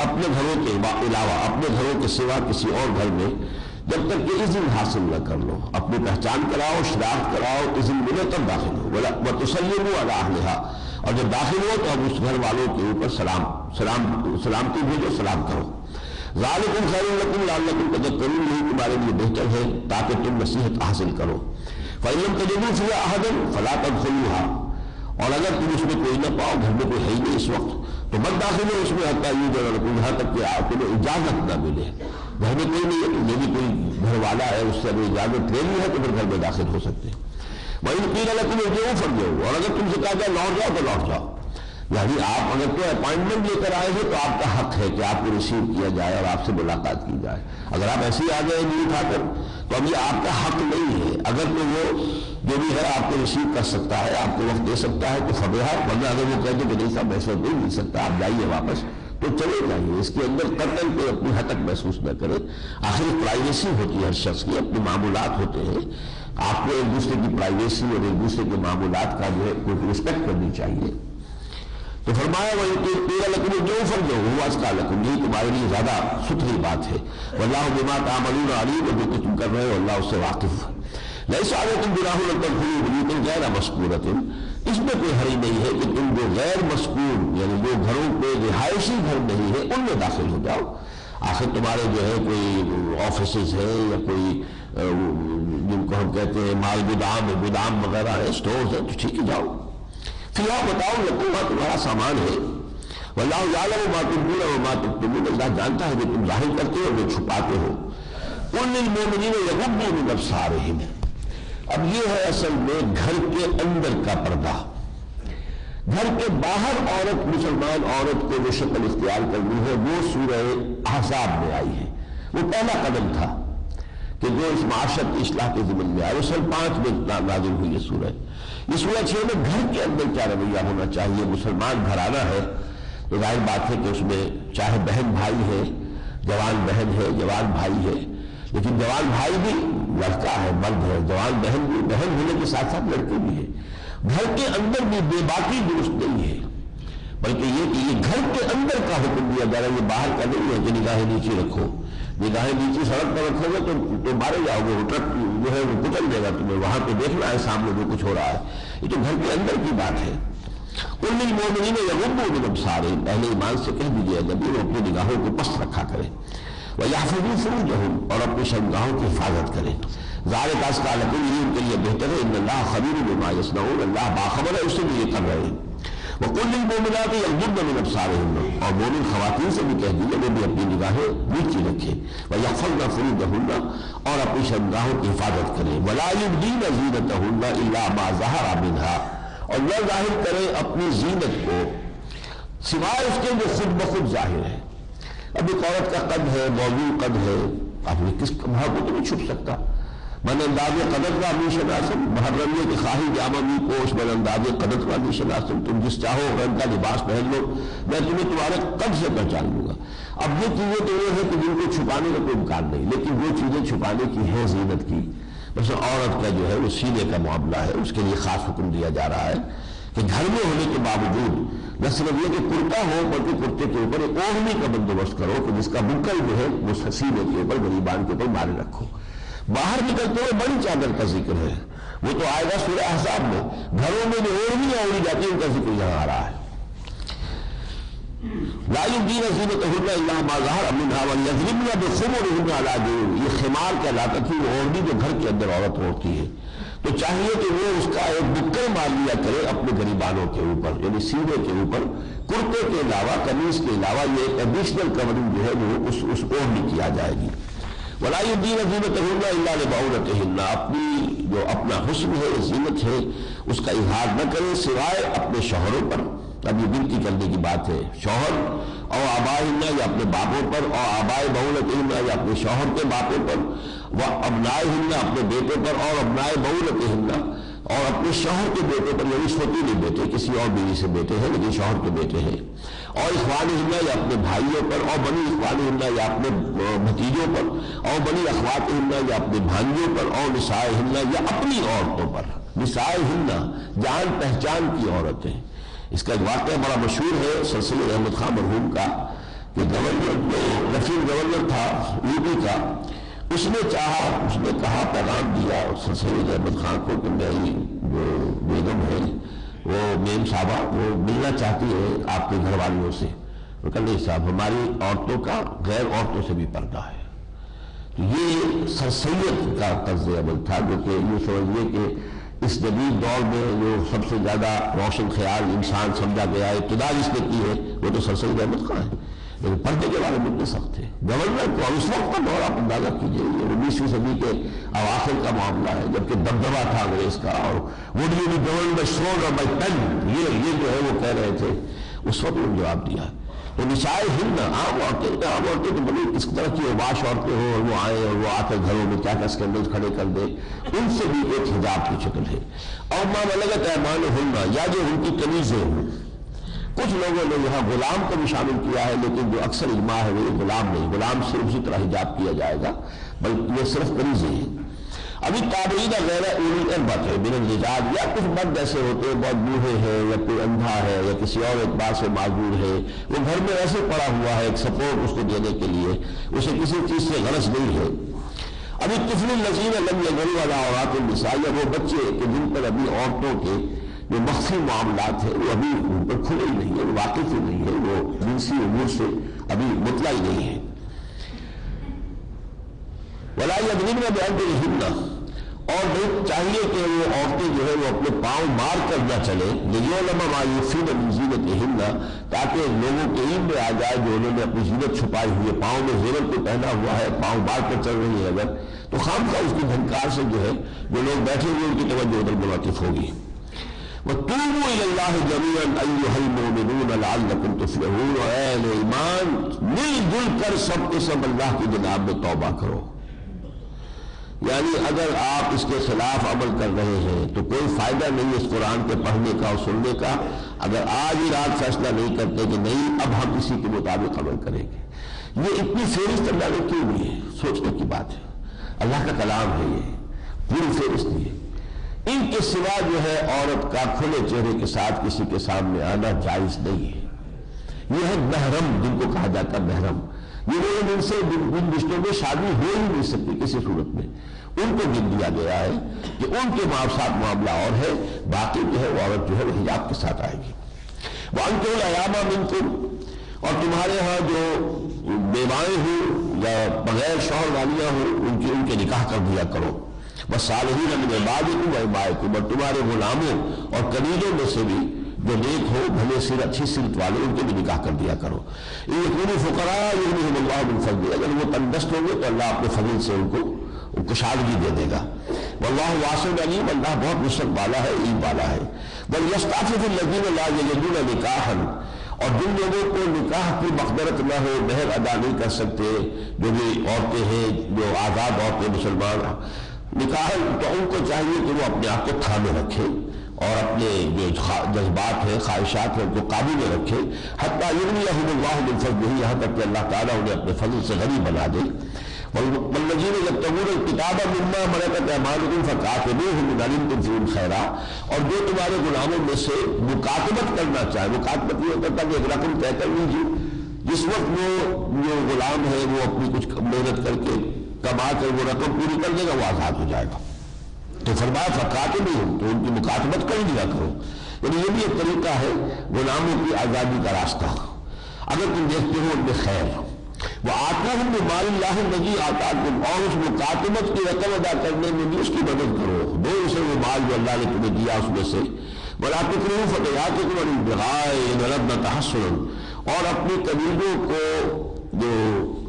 اپنے گھروں کے علاوہ، اپنے گھروں کے سوا کسی اور گھر میں جب تک کہ اذن حاصل نہ کر لو، اپنی پہچان کراؤ، شناخت کراؤ، اذن ملے تب داخل ہو، وتسلموا علی اہلھا، اور جب داخل ہو تو اب اس گھر والوں کے اوپر سلامتی بھیجو، سلام کرو۔ ذالکم خیر لکم لعلکم تذکرون، یہی تمہارے لیے بہتر ہے تاکہ تم نصیحت حاصل کرو۔ فإن لم تجدوا فیہا احدا فلا تدخلوها، اور اگر تم اس میں کوئی نہ پاؤ، گھر میں کوئی ہے ہی نہیں اس وقت، تو مت داخل ہو اس میں حتیٰ یہاں تک کہ تمہیں اجازت نہ ملے. گھر میں کوئی نہیں ہے، تم نے بھی کوئی گھر والا ہے اس سے اگر اجازت لے لی ہے تو پھر گھر میں داخل ہو سکتے ہیں. وَإِنْ قِيلَ لَكُمْ ارْجِعُوا فَارْجِعُوا، اور اگر تم سے کہا جائے لوٹ جاؤ تو لوٹ جاؤ. یعنی آپ اگر تو اپائنٹمنٹ لے کر آئے ہیں تو آپ کا حق ہے کہ آپ کو ریسیو کیا جائے اور آپ سے ملاقات کی جائے. اگر آپ ایسے ہی آ گئے نہیں اٹھا کر تو اب یہ آپ کا حق نہیں ہے. اگر تو وہ جو بھی ہے آپ کو ریسیو کر سکتا ہے، آپ کو وقت دے سکتا ہے تو فبیہا، ورنہ اگر وہ کہتے کہ نہیں صاحب ایسے نہیں مل سکتا، آپ جائیے واپس، تو چلے جائیے. اس کے اندر قتل پہ اپنی حتک محسوس نہ کریں. آخر پرائیویسی ہوتی ہے ہر شخص کی، اپنے معمولات ہوتے ہیں. آپ کو ایک دوسرے کی پرائیویسی اور ایک دوسرے کے معمولات کا جو ہے کوئی رسپیکٹ کرنی چاہیے. تو فرمایا وَإِنْ قِيلَ لَكُمْ ارْجِعُوا فَارْجِعُوا هُوَ أَزْكَىٰ لَكُمْ، یہی تمہارے لیے زیادہ ستھری بات ہے. وَاللَّهُ بِمَا تَعْمَلُونَ عَلِيمٌ، اور جو کہ تم کر رہے ہو اللہ اس سے واقف ہے. لَيْسَ عَلَيْكُمْ جُنَاحٌ أَن تَدْخُلُوا بُيُوتًا غَيْرَ مَسْكُونَةٍ، اس میں کوئی حرج نہیں ہے کہ تم جو غیر مسکون یعنی جو گھروں پہ رہائشی گھر نہیں ہے ان میں داخل ہو جاؤ. آخر تمہارے جو ہے کوئی آفیسز ہیں یا کوئی جن کو ہم کہتے ہیں مال گودام وغیرہ ہے، اسٹورز ہیں، تو ٹھیک ہے جاؤ. فیہا بتاؤ لکم، وہاں تمہارا سامان ہے. واللہ یعلم ما تبدون وما تکتمون، اللہ جانتا ہے جو تم ظاہر کرتے ہو اور جو چھپاتے ہو. قل للمؤمنین یغضوا من ابصارہم، اب یہ ہے اصل میں گھر کے اندر کا پردہ. گھر کے باہر عورت، مسلمان عورت کو جو شکل اختیار کرنی ہے وہ سورہ احزاب میں آئی ہے. وہ پہلا قدم تھا کہ جو اس معاشرت کی اصلاح کے ضمن میں آئے. سن 5 میں نازل ہوئی یہ سورہ. یہ سورہ 6 میں گھر کے اندر کیا رویہ ہونا چاہیے. مسلمان گھرانہ ہے تو ظاہر بات ہے کہ اس میں چاہے بہن بھائی ہے، جوان بہن ہے، جوان بھائی ہے، لیکن جوان بھائی بھی لڑکا ہے، مرد ہے، جوان بہن بھی، بہن ہونے کے ساتھ ساتھ لڑکے بھی ہے. گھر کے اندر بھی بے باکی درست نہیں ہے، بلکہ یہ کہ یہ گھر کے اندر کا حکم دیا جا رہا ہے. یہ باہر کا نہیں ہے کہ نگاہیں نیچے رکھو. نگاہیں نیچے سڑک پر رکھو گے تو مارے جاؤ گے، وہ ٹرک جو ہے وہ کچل دے گا تمہیں. وہاں تو دیکھنا ہے سامنے جو کچھ ہو رہا ہے. یہ تو گھر کے اندر کی بات ہے. قل للمؤمنین یغضوا من ابصارہم، اہل ایمان سے کہہ دیجیے نبی وہ اپنی نگاہوں کو پست رکھا کریں. وَيَحْفَظُوا فُرُوجَهُمْ، اور اپنی شرمگاہوں کی حفاظت کریں. ذَلِكَ أَزْكَىٰ لَكُمْ، یہ ان کے لیے بہتر ہے. إِنَّ اللَّهَ خَبِيرٌ بِمَا يَصْنَعُونَ، اللہ باخبر ہے اس سے بھی یہ کر رہے ہیں. وَقُل لِّلْمُؤْمِنَاتِ يَغْضُضْنَ مِنْ أَبْصَارِهِنَّ، اور مومن خواتین سے بھی کہہ دیجیے وہ بھی اپنی نگاہیں نیچی رکھیں. وَيَحْفَظْنَ فُرُوجَهُنَّ، اور اپنی شرمگاہوں کی حفاظت کریں. وَلَا يُبْدِينَ زِينَتَهُنَّ إِلَّا مَا ظَهَرَ مِنْهَا، اور نہ ظاہر کریں اپنی زینت کو سوائے اس کے جو خود بخود ظاہر ہے. اب ایک عورت کا قد ہے، موضوع قد ہے، اب کس بھاؤ کو تو نہیں چھپ سکتا. من انداز قدر کا بھی شناسم، محرمیہ کی خواہی جامہ بھی پوش، من انداز قدر کا بھی شناسم، تم جس چاہو رنگ کا لباس پہن لو، میں تمہیں تمہارے قد سے پہچان لوں گا. اب یہ چیزیں تو یہ ہے کہ جن کو چھپانے کا کوئی امکان نہیں، لیکن وہ چیزیں چھپانے کی ہیں زینت کی. بس عورت کا جو ہے وہ سینے کا معاملہ ہے، اس کے لیے خاص حکم دیا جا رہا ہے کہ گھر میں ہونے کے باوجود نہ صرف یہ کہ کرتا ہو بلکہ کرتے کے اوپر ایک اوڑھنی کا بندوبست کرو کہ جس کا بکل جو ہے وہ سینے کے اوپر غریبان کے اوپر مارے رکھو. باہر نکلتے ہوئے بڑی چادر کا ذکر ہے، وہ تو آئے گا سورہ احزاب میں. گھروں میں جو اوڑھنیاں اوڑھی جاتی ہیں ان کا ذکر یہاں آ رہا ہے. لا يبدين زينتهن الا ما ظهر منها وليضربن بخمرهن على جيوبهن، یہ خمار کہلاتا تھی وہ اوڑھنی جو گھر کے اندر عورت اوڑھتی ہے. تو چاہیے کہ وہ اس کا ایک بکر مار لیا کرے اپنے غریبانوں کے اوپر، یعنی سینے کے اوپر کرتے کے علاوہ، قمیص کے علاوہ یہ ایک ایڈیشنل کورنگ جو ہے وہ اس اوڑھنی کیا جائے گی. ولا يبدين زينتهن الا لبعولتهن، اپنی جو اپنا حسن ہے، زینت ہے، اس کا اظہار نہ کرے سوائے اپنے شوہروں پر. اب یہ گنتی کرنے کی بات ہے. شوہر اور آبائہن یا اپنے باپوں پر، اور آبائے بعولتہن یا اپنے شوہر کے باپوں پر، وہ ابنائہن اپنے بیٹے پر، اور ابنائے بعولتہن اور اپنے شوہر کے بیٹے پر، یعنی فتیلی بیٹے، کسی اور بیوی سے بیٹے ہیں لیکن شوہر کے بیٹے ہیں، اور اخوانہن یا اپنے بھائیوں پر، اور بنی اخوانہن یا اپنے بھتیجوں پر، اور بنی اخواتہن یا اپنے بھانجوں پر، اور نسائہن یا اپنی عورتوں پر. نسائہن جان پہچان کی عورتیں. اس کا ایک واقعہ بڑا مشہور ہے سر سید احمد خان مرحوم کا، کہ رفیع گورنر تھا یو پی کا. اس نے چاہا، اس نے کہا، پیغام دیا سر سید احمد خان کو کہ میری جو بیگم ہے وہ میم صاحبہ وہ ملنا چاہتی ہے آپ کے گھر والیوں سے. وہ کہا نہیں صاحب، ہماری عورتوں کا غیر عورتوں سے بھی پردہ ہے. تو یہ سر سید کا طرز عمل تھا، جو کہ یہ سمجھیے کہ اس جدید دور میں جو سب سے زیادہ روشن خیال انسان سمجھا گیا ہے، ابتدا جس نے کی ہے وہ تو سر سید احمد خان ہے، لیکن پردے کے بارے میں اتنے سخت ہے گورنمنٹ کو۔ اس وقت کا دور آپ اندازہ کیجیے، یہ 19ویں صدی کے اواخر کا معاملہ ہے، جبکہ دبدبہ تھا انگریز کا، اور would you be governed by sword اور بائی پین، یہ جو ہے وہ کہہ رہے تھے، اس وقت انہوں نے جواب دیا۔ تو نسائے ہند عام عورتیں تو بڑی اس طرح کی اوباش عورتیں ہوں اور وہ آئیں اور وہ آ کر گھروں میں کیا کیا اسکینڈل کھڑے کر دیں، ان سے بھی ایک حجاب کی شکل ہے۔ اور ماں ملکت ایمانہن، یا جو ان کی کنیزیں ہوں، کچھ لوگوں نے یہاں غلام کو بھی شامل کیا ہے، لیکن جو اکثر اجماع ہے وہ غلام نہیں، غلام صرف اسی طرح حجاب کیا جائے گا، بلکہ یہ صرف کنیزیں ہیں۔ ابھی تابعین غیر اولی الاربۃ ہے، من الرجال، یا کچھ مرد ایسے ہوتے ہیں بہت بوڑھے ہیں، یا کوئی اندھا ہے، یا کسی اور اعتبار سے معذور ہے، وہ گھر میں ایسے پڑا ہوا ہے ایک سپورٹ اس کو دینے کے لیے، اسے کسی چیز سے غرض نہیں ہے۔ ابھی طفل الذین لم یظہروا علی عورات النساء، یا وہ بچے کہ جن پر ابھی عورتوں کے جو مخفی معاملات ہیں وہ ابھی ان پر کھلے ہی نہیں ہیں، واقف ہی نہیں ہے، وہ جنسی امور سے ابھی مطلع ہی نہیں ہے۔ ولا یضربن بارجلہن، اور نہیں چاہیے کہ وہ عورتیں جو ہے وہ اپنے پاؤں مار کر نہ چلیں، لیعلم ما یخفین من زینتہن، تاکہ لوگوں کے علم میں آ جائے جو انہوں نے اپنی زینت چھپائی ہوئی ہے، پاؤں میں زیور کو پہنا ہوا ہے، پاؤں مار کر چل رہی ہے اگر، تو خامخواہ اس کی دھنکار سے جو ہے جو لوگ بیٹھے ہوئے ان کی توجہ ادھر منعطف ہوگی۔ وَتُوبُوا إِلَى اللَّهِ جَمِيعًا أَيُّهَا الْمُؤْمِنُونَ لَعَلَّكُمْ تُفْلِحُونَ، اور اے اہل ایمان مل جل کر سب کے سب اللہ کی جناب میں توبہ کرو۔ یعنی اگر آپ اس کے خلاف عمل کر رہے ہیں تو کوئی فائدہ نہیں اس قرآن کے پڑھنے کا اور سننے کا، اگر آج ہی رات فیصلہ نہیں کرتے کہ نہیں اب ہم اسی کے مطابق عمل کریں گے۔ یہ اتنی فہرست اللہ نے کیوں دی ہے؟ سوچنے کی بات ہے، اللہ کا کلام ہے، یہ پوری فہرست دی ہے۔ ان کے سوا جو ہے عورت کا کھلے چہرے کے ساتھ کسی کے سامنے آنا جائز نہیں ہے۔ یہ ہے محرم، جن کو کہا جاتا ہے محرم، یہ لوگ ان سے جن رشتوں میں شادی ہو ہی نہیں سکتی کسی صورت میں، ان کو گن دیا گیا ہے کہ ان کے ساتھ معاملہ اور ہے، باقی جو ہے وہ عورت جو ہے وہ حجاب کے ساتھ آئے گی۔ وَأَنْكِحُوا الْأَيَامَ مِنْكُمْ، اور تمہارے ہاں جو بیوائیں ہوں یا بغیر شوہر والیاں ہوں ان کے نکاح کر دیا کرو۔ وَالصَّالِحِينَ مِنْ عِبَادِكُمْ وَإِمَائِكُمْ، اور تمہارے غلاموں اور کنیزوں میں سے بھی جو نیک ہو بھلے اچھی سیرت والے ان کے بھی نکاح کر دیا کرو۔ ان یکونوا فقراء یغنیہم اللہ من فضلہ، اگر وہ تنگدست ہوں گے تو اللہ اپنے فضل سے ان کو کشادگی دے دے گا۔ واللہ واسع علیم، اللہ بہت وسعت والا ہے، علم والا ہے۔ وَلْيَسْتَعْفِفِ الَّذِينَ لَا يَجِدُونَ نِكَاحًا، اور جن لوگوں کو نکاح کی مقدرت نہ ہو، مہر ادا نہیں کر سکتے، جو بھی عورتیں ہیں جو آزاد عورتیں مسلمان نکاح، تو ان کو چاہیے کہ وہ اپنے آپ کو تھامے رکھے اور اپنے جو جذبات ہیں خواہشات ہیں ان کو قابو میں رکھے، حتیٰ یغنیہم اللہ من فضلہ، یہاں تک کہ اللہ تعالیٰ انہیں اپنے فضل سے غنی بنا دے۔ والذین یبتغون الکتاب مما ملکت ایمانکم فکاتبوہم ان علمتم فیہم خیرا، اور جو تمہارے غلاموں میں سے مکاتبت کرنا چاہے، مکاتبت یہ ہوتا ہے کہ ایک رقم طے کر لیجیے، جس وقت وہ جو غلام ہے وہ اپنی کچھ محنت کر کے کما کر وہ رقم پوری کر دے گا، وہ آزاد ہو جائے گا، تو فرمایا فکاتبوہم، تو ان کی مکاتبت کر لیا کرو۔ یعنی یہ بھی ایک طریقہ ہے غلاموں کی آزادی کا راستہ، اگر تم دیکھتے ہو ان میں خیر۔ وَآتُوهُم مِّن مَّالِ اللَّهِ الَّذِي آتَاكُمْ، اور اس مکاتبت کی رقم ادا کرنے میں بھی اس کی مدد کرو، دو اسے وہ مال جو اللہ نے تمہیں دیا اس میں سے۔ وَلَا تُكْرِهُوا فَتَيَاتِكُمْ عَلَى الْبِغَاءِ إِنْ أَرَدْنَ تَحَصُّنًا، اور اپنی قبیلوں کو جو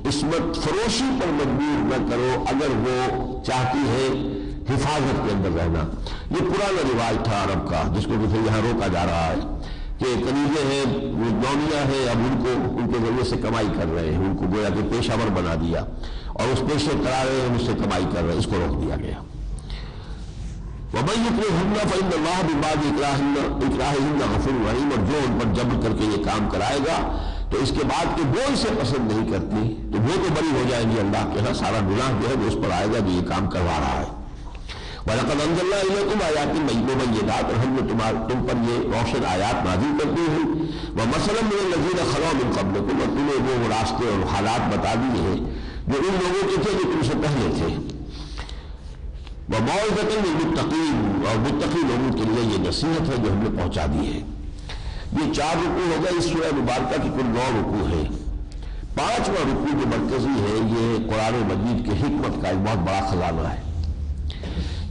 عصمت فروشی پر مجبور نہ کرو اگر وہ چاہتی ہے حفاظت کے اندر رہنا۔ یہ پرانا رواج تھا عرب کا، جس کو پھر یہاں روکا جا رہا ہے کہ کنیزیں ہیں، وہ نونیاں ہیں، اب ان کو ان کے ذریعے سے کمائی کر رہے ہیں، ان کو گویا کہ پیشہ ور بنا دیا اور اس پیشے کرا رہے ہیں، ان سے کمائی کر رہے ہیں، اس کو روک دیا گیا۔ وَمَن يُكْرِهُنَّ فَإِنَّ اللَّهَ مِن بَعْدِ إِكْرَاهِهِنَّ غَفُورٌ رَحِيمٌ، اور جو ان پر جبر کر کے یہ کام کرائے گا تو اس کے بعد کہ وہ اسے پسند نہیں کرتی تو وہ تو بری ہو جائے گی اللہ کے ہاں، سارا گناہ جو ہے وہ اس پر آئے گا جو یہ کام کروا رہا ہے۔ وَلَقَدْ أَنزَلْنَا إِلَيْكُمْ آيَاتٍ مُبَيِّنَاتٍ، اور ہم نے تم پر یہ روشن آیات نازل کرتی ہیں۔ وَمَثَلًا مِّنَ الَّذِينَ خَلَوْا مِن قَبْلِكُمْ، اور تمہیں وہ راستے اور حالات بتا دیے ہیں جو ان لوگوں کے تھے جو تم سے پہلے تھے۔ وَمَوْعِظَةً لِّلْمُتَّقِينَ، اور متقی لوگوں کے لیے یہ نصیحت ہے جو ہم نے پہنچا دی ہے۔ یہ 4 رکوع ہو گئے اس سورہ مبارکہ کی، کل 9 رکوع ہے۔ 5واں رکوع جو مرکزی ہے، یہ قرآن مجید کی حکمت کا ایک بہت بڑا خزانہ ہے۔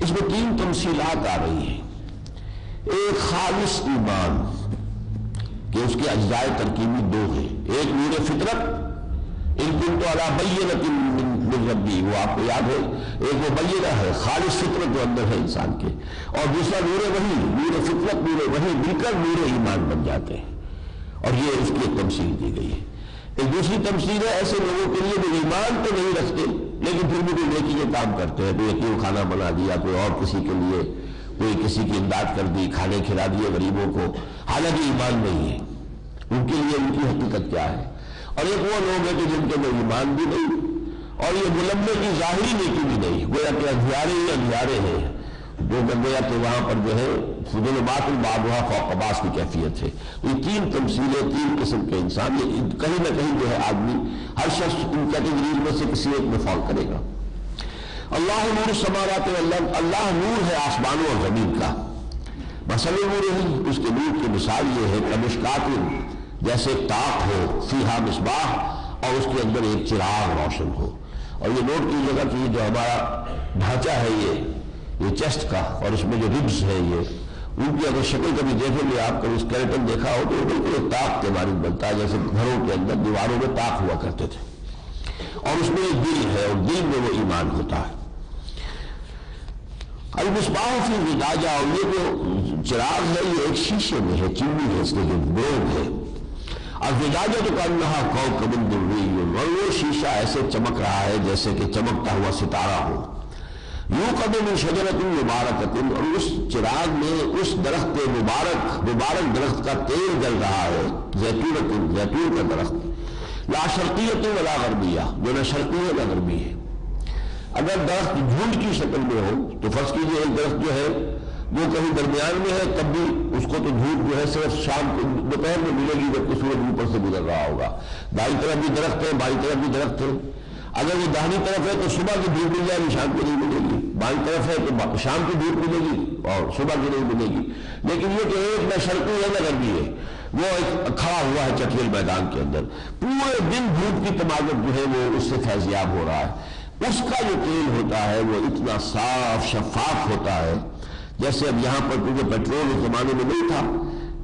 اس میں تین تمثیلات آ رہی ہیں. ایک خالص ایمان کہ اس کے اجزاء ترکیبی دو ہیں. ایک نور فطرت ان کنت علی بینۃ من ربی، وہ آپ کو یاد ہے، ایک وہ بینہ ہے خالص فطرت جو اندر ہے انسان کے، اور دوسرا نور وحی. نور فطرت نور وحی مل کر نور ایمان بن جاتے ہیں، اور یہ اس کی ایک تمثیل دی گئی ہے. ایک دوسری تمثیل ہے ایسے لوگوں کے لیے جو ایمان تو نہیں رکھتے لیکن پھر بھی کوئی نیکی کے کام کرتے ہیں. کوئی یتیم کھانا بنا دیا، کوئی اور کسی کے لیے کوئی کسی کی امداد کر دی، کھانے کھلا دیے غریبوں کو، حالانکہ ایمان نہیں ہے. ان کے لیے ان کی حقیقت کیا ہے؟ اور ایک وہ لوگ ہیں کہ جن کے اندر ایمان بھی نہیں اور یہ ملمے کی ظاہری نیکی بھی نہیں، گویا کہ اندھیارے ہی اندھیارے ہیں، جو گویا کہ وہاں پر جو ہے ظلمات بعضها فوق بعض کی کیفیت ہے. یہ تین تمثیلیں، تین قسم کے انسان، یہ کہیں نہ کہیں جو ہے آدمی ہر شخص ان کیٹیگریز میں سے کسی ایک میں فال کرے گا. اللہ نور السماوات والارض، اللہ نور ہے آسمانوں اور زمین کا. مثل نور ہے، اس کے نور کی مثال یہ ہے کمشکات، جیسے طاق ہو فیہا مصباح، اور اس کے اندر ایک چراغ روشن ہو. اور یہ نوٹ کیجیے گا کہ یہ جو ہمارا ڈھانچہ ہے یہ چیسٹ کا، اور اس میں جو ربز ہے یہ ان کی اگر شکل کبھی دیکھیں گے آپ، کبھی اسکیلیٹن دیکھا ہو تو بالکل ایک طاق کے مانند بنتا ہے، جیسے گھروں کے اندر دیواروں میں طاق ہوا کرتے تھے. اور اس میں ایک دل ہے، اور دل میں وہ ایمان ہوتا ہے. المصباح فی زجاجہ، اور یہ جو چراغ ہے یہ ایک شیشے میں ہے، چمنی ہے، اس کے جو گروب ہے. الزجاجہ تو کانہا کوکب دری، اور وہ شیشہ ایسے چمک رہا ہے جیسے کہ چمکتا ہوا ستارہ ہو. یوقد من شجرۃ مبارکۃ، اور اس چراغ میں اس درخت مبارک درخت کا تیل جل رہا ہے. زیتون کا درخت، لا شرقیۃ ولا غربیہ، جو نہ شرقی ہے نہ غربی ہے. اگر درخت جھنڈ کی شکل میں ہو تو فرض کیجیے ایک درخت جو ہے وہ کہیں درمیان میں ہے، تب بھی اس کو تو دھوپ جو ہے صرف شام کو دوپہر میں ملے گی جبکہ سورج اوپر سے گزر رہا ہوگا. دائیں طرف بھی درخت ہے، بائیں طرف بھی درخت ہے. اگر وہ داہنی طرف ہے تو صبح کی دھوپ مل جائے گی، شام کو نہیں ملے گی. بائیں طرف ہے تو شام کی دھوپ ملے گی اور صبح کی نہیں ملے گی. لیکن یہ کہ ایک نہ شرقی ہے نہ غربی ہے، وہ ایک کھڑا ہوا ہے چٹیل میدان کے اندر، پورے دن دھوپ کی تماغت جو ہے وہ اس سے فیضیاب ہو رہا ہے. اس کا جو تیل ہوتا ہے وہ اتنا صاف شفاف ہوتا ہے جیسے اب یہاں پر کیونکہ پیٹرول اس زمانے میں نہیں تھا،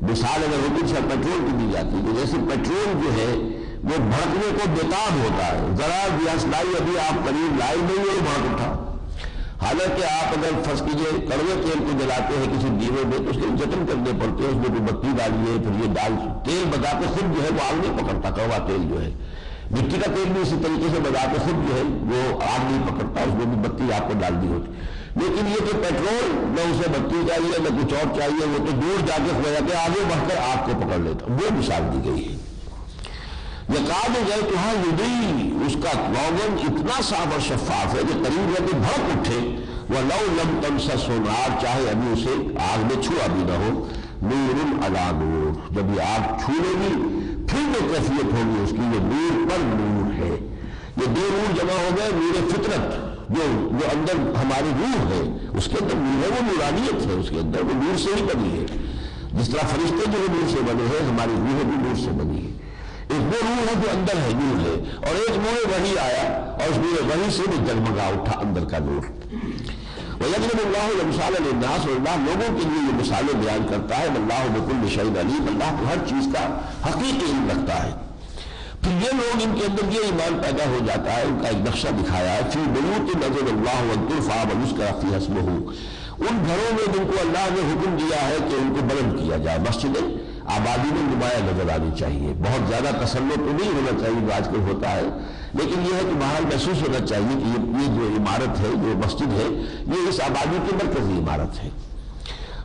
مثال اگر ہوتی تھی پیٹرول کی دی جاتی تو جیسے پیٹرول جو ہے وہ بھڑکنے کو بےتاب ہوتا ہے. ذرا گیس لائی ابھی آپ قریب لائی نہیں ہے بھڑک اٹھا. حالانکہ آپ اگر فرض کیجیے کڑوے تیل کو جلاتے ہیں کسی دیوے میں تو اس کے جتن کرنے پڑتے ہیں، اس میں کوئی بتی ڈالیے، پھر یہ ڈال تیل بجاتے خود جو ہے وہ آگ نہیں پکڑتا. کڑوا تیل جو ہے، مٹی کا تیل بھی اسی طریقے سے بجاتے خود جو ہے وہ آگ نہیں پکڑتا، اس میں بھی بتی آپ کو ڈال دی ہوتی. لیکن یہ کہ پیٹرول نہ اسے بتی چاہیے نہ کچھ اور چاہیے، وہ تو دور جا کے کھڑا کے آگے بڑھ کر آگ کو پکڑ لیتا. وہ مثال دی گئی ہے. یکاد زیتها یضیء، اس کا روغن اتنا صاف اور شفاف ہے کہ قریب ہے کہ بھڑک اٹھے. وَلَوْ لَمْ تَمْسَسْهُ نَارٌ، چاہے ابھی اسے آگ میں چھوا بھی نہ ہو. نور علی نور، جب یہ آگ چھو لے گی پھر وہ کیفیت ہوگی اس کی، یہ نور پر نور ہے. یہ دو نور جمع ہو گئے. نور فطرت جو اندر ہماری روح ہے اس کے اندر نور ہے، وہ نورانیت ہے، اس کے اندر وہ نور سے ہی بنی ہے. جس طرح فرشتے جو نور سے بنے ہیں ہماری روح بھی نور سے بنی ہے. ایک وہ روح ہے جو اندر ہے، نور ہے، اور ایک نور وحی آیا اور اس نور وحی سے بھی جگمگا اٹھا اندر کا نور. وَيَضْرِبُ اللَّهُ الْأَمْثَالَ لِلنَّاسِ، اور اللہ لوگوں کے لیے یہ مثالیں بیان کرتا ہے. وَاللَّهُ بِكُلِّ شَيْءٍ عَلِيمٌ، اللہ تو ہر چیز کا حقیقی علم رکھتا ہے. پھر یہ لوگ ان کے اندر یہ ایمان پیدا ہو جاتا ہے، ان کا ایک نقشہ دکھایا ہے. فِي بُيُوتٍ أَذِنَ اللَّهُ أَن تُرْفَعَ وَيُذْكَرَ فِيهَا اسْمُهُ، ان گھروں میں جن کو اللہ نے حکم دیا ہے کہ ان کو بلند کیا جائے. مسجدیں آبادی میں نمایاں نظر آنی چاہیے. بہت زیادہ تسلط تو نہیں ہونا چاہیے جو آج کل ہوتا ہے، لیکن یہ ہے کہ باہر محسوس ہونا چاہیے کہ یہ جو عمارت ہے، جو مسجد ہے، یہ اس آبادی کی مرکزی عمارت ہے.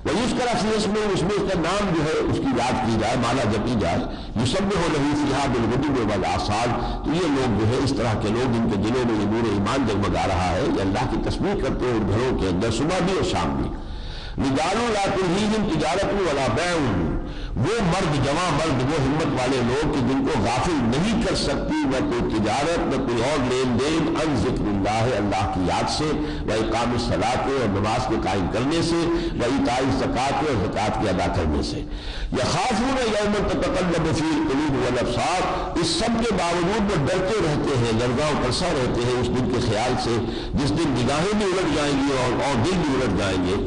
وَيُذْكَرَ فِي اسْمِهِ، اس میں اس کا نام جو ہے اس کی یاد کی جائے، مالا جپی جائے. يُسَبِّحُ لَهُ فِيهَا بِالْغُدُوِّ وَالْآصَالِ، تو یہ لوگ جو ہے اس طرح کے لوگ جن کے دلوں میں یہ نور ایمان جگمگا رہا ہے، یہ اللہ کی تسبیح کرتے ہیں ان گھروں کے اندر صبح بھی اور شام بھی. رجال لا تلہیہم تجارت ولا بیع، وہ مرد، جوان مرد، وہ ہمت والے لوگ کہ جن کو غافل نہیں کر سکتی نہ کوئی تجارت نہ کوئی اور لین دین عن ذکر اللہ، اللہ کی یاد سے، و اقام الصلاۃ، اور نماز کے قائم کرنے سے، و ایتاء الزکوٰۃ، اور زکوٰۃ کے ادا کرنے سے، یخافون یوما تتقلب فیہ القلوب والابصار، اس سب کے باوجود وہ ڈرتے رہتے ہیں، لرزاں و ترساں رہتے ہیں اس دن کے خیال سے جس دن نگاہیں بھی الٹ جائیں گی اور دل بھی الٹ جائیں گے،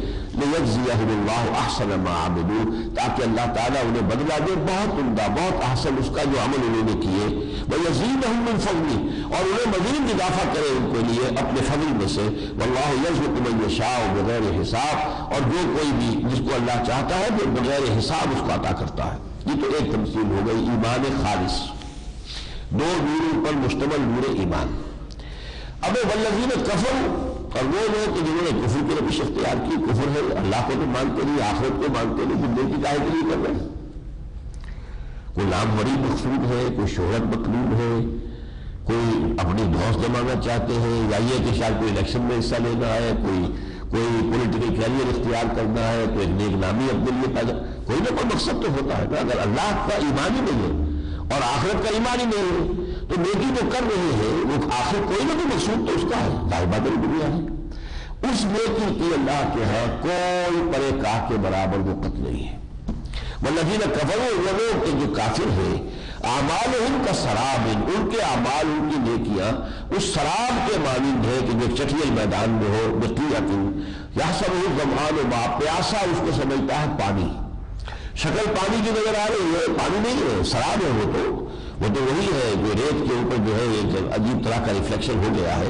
لِيَجْزِيَهُمُ اللَّهُ أَحْسَنَ مَا عَمِلُوا، تاکہ اللہ تعالیٰ انہیں بدلہ دے بہت عمدہ، بہت احسن اس کا جو عمل انہوں نے کیے، وَيَزِيدَهُم مِّن فَضْلِهِ، اور انہیں مزید اضافہ کرے ان کے لیے اپنے فضل میں سے، وَاللَّهُ يَرْزُقُ مَن يَشَاءُ بِغَيْرِ حساب، اور جو کوئی بھی جس کو اللہ چاہتا ہے وہ بغیر حساب اس کو عطا کرتا ہے۔ یہ تو ایک تمثیل ہو گئی ایمان خالص، دو نوروں پر مشتمل نور ایمان۔ اب والذین کفروا، اور وہ لوگ کہ جنہوں نے کفر کی روش اختیار کی، کفر ہے، اللہ کو تو مانتے نہیں، آخرت کو مانتے نہیں، زندگی کی کاہے کے لیے کر رہے ہیں؟ کوئی نام بڑی مقصود ہے، کوئی شہرت مطلوب ہے، کوئی اپنی دوست جمانا چاہتے ہیں، یا یہ کہ شاید کوئی الیکشن میں حصہ لینا ہے، کوئی پولیٹیکل کیریئر اختیار کرنا ہے، کوئی ایک نیک نامی اپنے لیے پیدا، کوئی نہ کوئی مقصد تو ہوتا ہے نا۔ اگر اللہ کا ایمان ہی نہیں ہے اور آخرت کا ایمان ہی نہیں ہے تو نیکی تو کر رہے ہیں، وہ آخر کوئی نہ کوئی مقصود تو اس کا ہے، ظاہر بات ہے دنیا ہے۔ اس نیکی کی اللہ کے ہاں کوئی پرے کاہ کے برابر وقت نہیں ہے۔ والذین کفروا، وہ لوگ کہ جو کافر ہیں، اعمالہم کسراب، ان کے اعمال، ان کی نیکیاں اس سراب کے مانند ہے کہ جو چٹیل میدان میں ہو، بقیعۃ یحسبہ الظمآن ماء، پیاسا اس کو سمجھتا ہے پانی، شکل پانی کی نظر آ رہی ہے، پانی نہیں ہے، سراب ہے، وہ تو وہی ہے جو ریت کے اوپر جو ہے ایک عجیب طرح کا ریفلیکشن ہو گیا ہے۔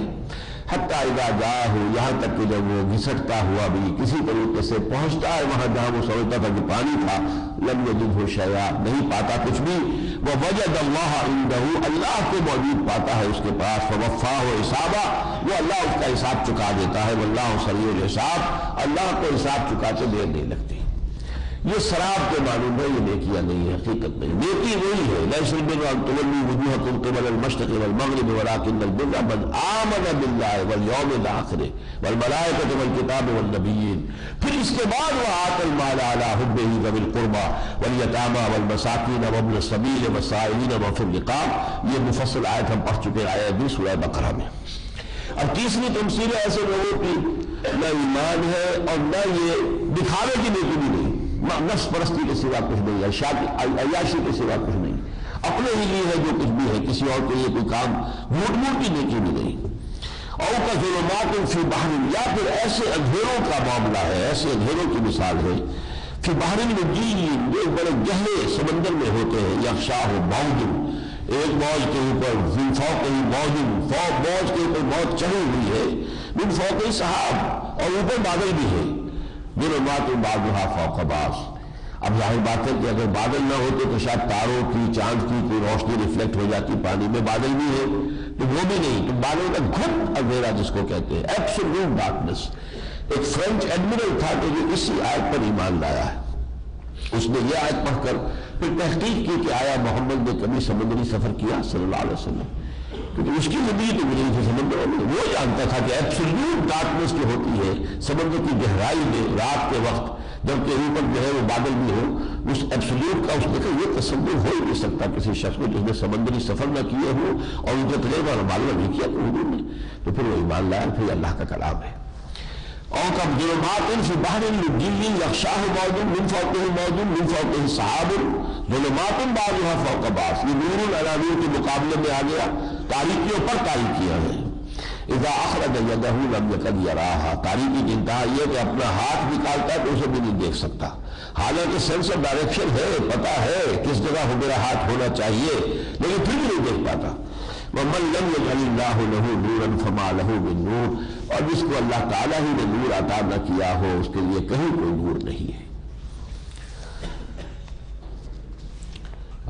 حتیٰ اذا جاءہ، یہاں تک کہ جب وہ گھسٹتا ہوا بھی کسی طریقے سے پہنچتا ہے وہاں جہاں وہ سمجھتا تھا کہ پانی تھا، لم یجدہ شیئا، نہیں پاتا کچھ بھی، ووجد اللہ عندہ، اللہ کو موجود پاتا ہے اس کے پاس، فوفاہ حسابہ، وہ اللہ اس کا حساب چکا دیتا ہے، واللہ سریع الحساب، اللہ کو حساب چکاتے دیر نہیں لگتی۔ یہ سراب کے معلوم ہے، یہ نیکیاں نہیں ہے، حقیقت نہیں۔ نیکی وہی ہے، لیس البر ان تولوا وجوہکم قبل المشرق والمغرب ولکن البر من آمن باللہ والیوم الآخر والملائکۃ والکتاب والنبیین، پھر اس کے بعد وآتی المال علی حبہ ذوی القربى والیتامى والمساکین وابن السبیل والسائلین وفی الرقاب، یہ مفصل آیت ہم پڑھ چکے آیت بھی سورہ بقرہ میں۔ اب تیسری تمثیل ایسے لوگوں کی نہ ایمان ہے اور نہ یہ دکھاوے کی نیکی بھی نہیں، نفس پرستی کے سوا کچھ نہیں، عیاشی کے سوا کچھ نہیں، اپنے ہی لیے ہے جو کچھ بھی ہے، کسی اور کے لیے کوئی کام جھوٹ کی نیکی بھی نہیں۔ اور کا ظلمات فی بحر، یا پھر ایسے اندھیروں کا معاملہ ہے، ایسے اندھیروں کی مثال ہے، فی بحر مجیل، جو بڑے گہرے سمندر میں ہوتے ہیں، یغشاہ موج، ایک موج کے اوپر من فوقہ موج، موج کے اوپر موج چڑھی ہوئی ہے، من فوقہ سحاب، اور اوپر بادل بھی ہے، ظلمات بعضها فوق بعض۔ اب ظاہر بات ہے کہ اگر بادل نہ ہوتے تو شاید تاروں کی، چاند کی کوئی روشنی ریفلیکٹ ہو جاتی، پانی میں بادل بھی ہے تو وہ بھی نہیں، تو بادل کا گھٹ اندھیرا جس کو کہتے ہیں، ایبسولوٹ ڈارکنس۔ ایک فرینچ ایڈمرل تھا کہ جو اسی آیت پر ایمان لایا ہے، اس نے یہ آیت پڑھ کر پھر تحقیق کی کہ آیا محمد نے کبھی سمندری سفر کیا صلی اللہ علیہ وسلم، کیونکہ اس کی زندگی تو گزری تھی سمندروں میں، وہ جانتا تھا کہ ایبسولوٹ ڈارکنس جو ہوتی ہے سمندر کی گہرائی میں رات کے وقت، جبکہ اوپر جو ہے وہ بادل بھی ہو، اس ایبسولوٹ کا اس نے کہا یہ تصور ہو ہی نہیں سکتا کسی شخص کو جس نے سمندری سفر نہ کیے ہو اور ان کے تجربہ اور معلومہ نہیں کیا تو حضور نے، تو پھر وہ ایمان لایا، پھر اللہ کا کلام ہے۔ اور کب ظلمات فی بحر لجی یغشاہ موج من فوقہ موج من فوقہ سحاب ظلمات بعضها فوق بعض، یہ نور علی نور کے مقابلے میں آ گیا، تاریکیوں پر تاریکیاں ہیں۔ اذا اخرج یدہ لم یکد یراہا، تاریکی کی انتہا یہ کہ اپنا ہاتھ نکالتا ہے تو اسے بھی نہیں دیکھ سکتا، حالانکہ سینس آف ڈائریکشن ہے، پتہ ہے کس جگہ میرا ہاتھ ہونا چاہیے، لیکن پھر بھی نہیں دیکھ پاتا۔ وَمَن لَّمْ يَجْعَلِ اللَّهُ لَهُ نُورًا فَمَا لَهُ مِن نُور، اور جس کو اللہ تعالیٰ ہی نے نور عطا نہ کیا ہو اس کے لیے کہیں کوئی نور نہیں ہے۔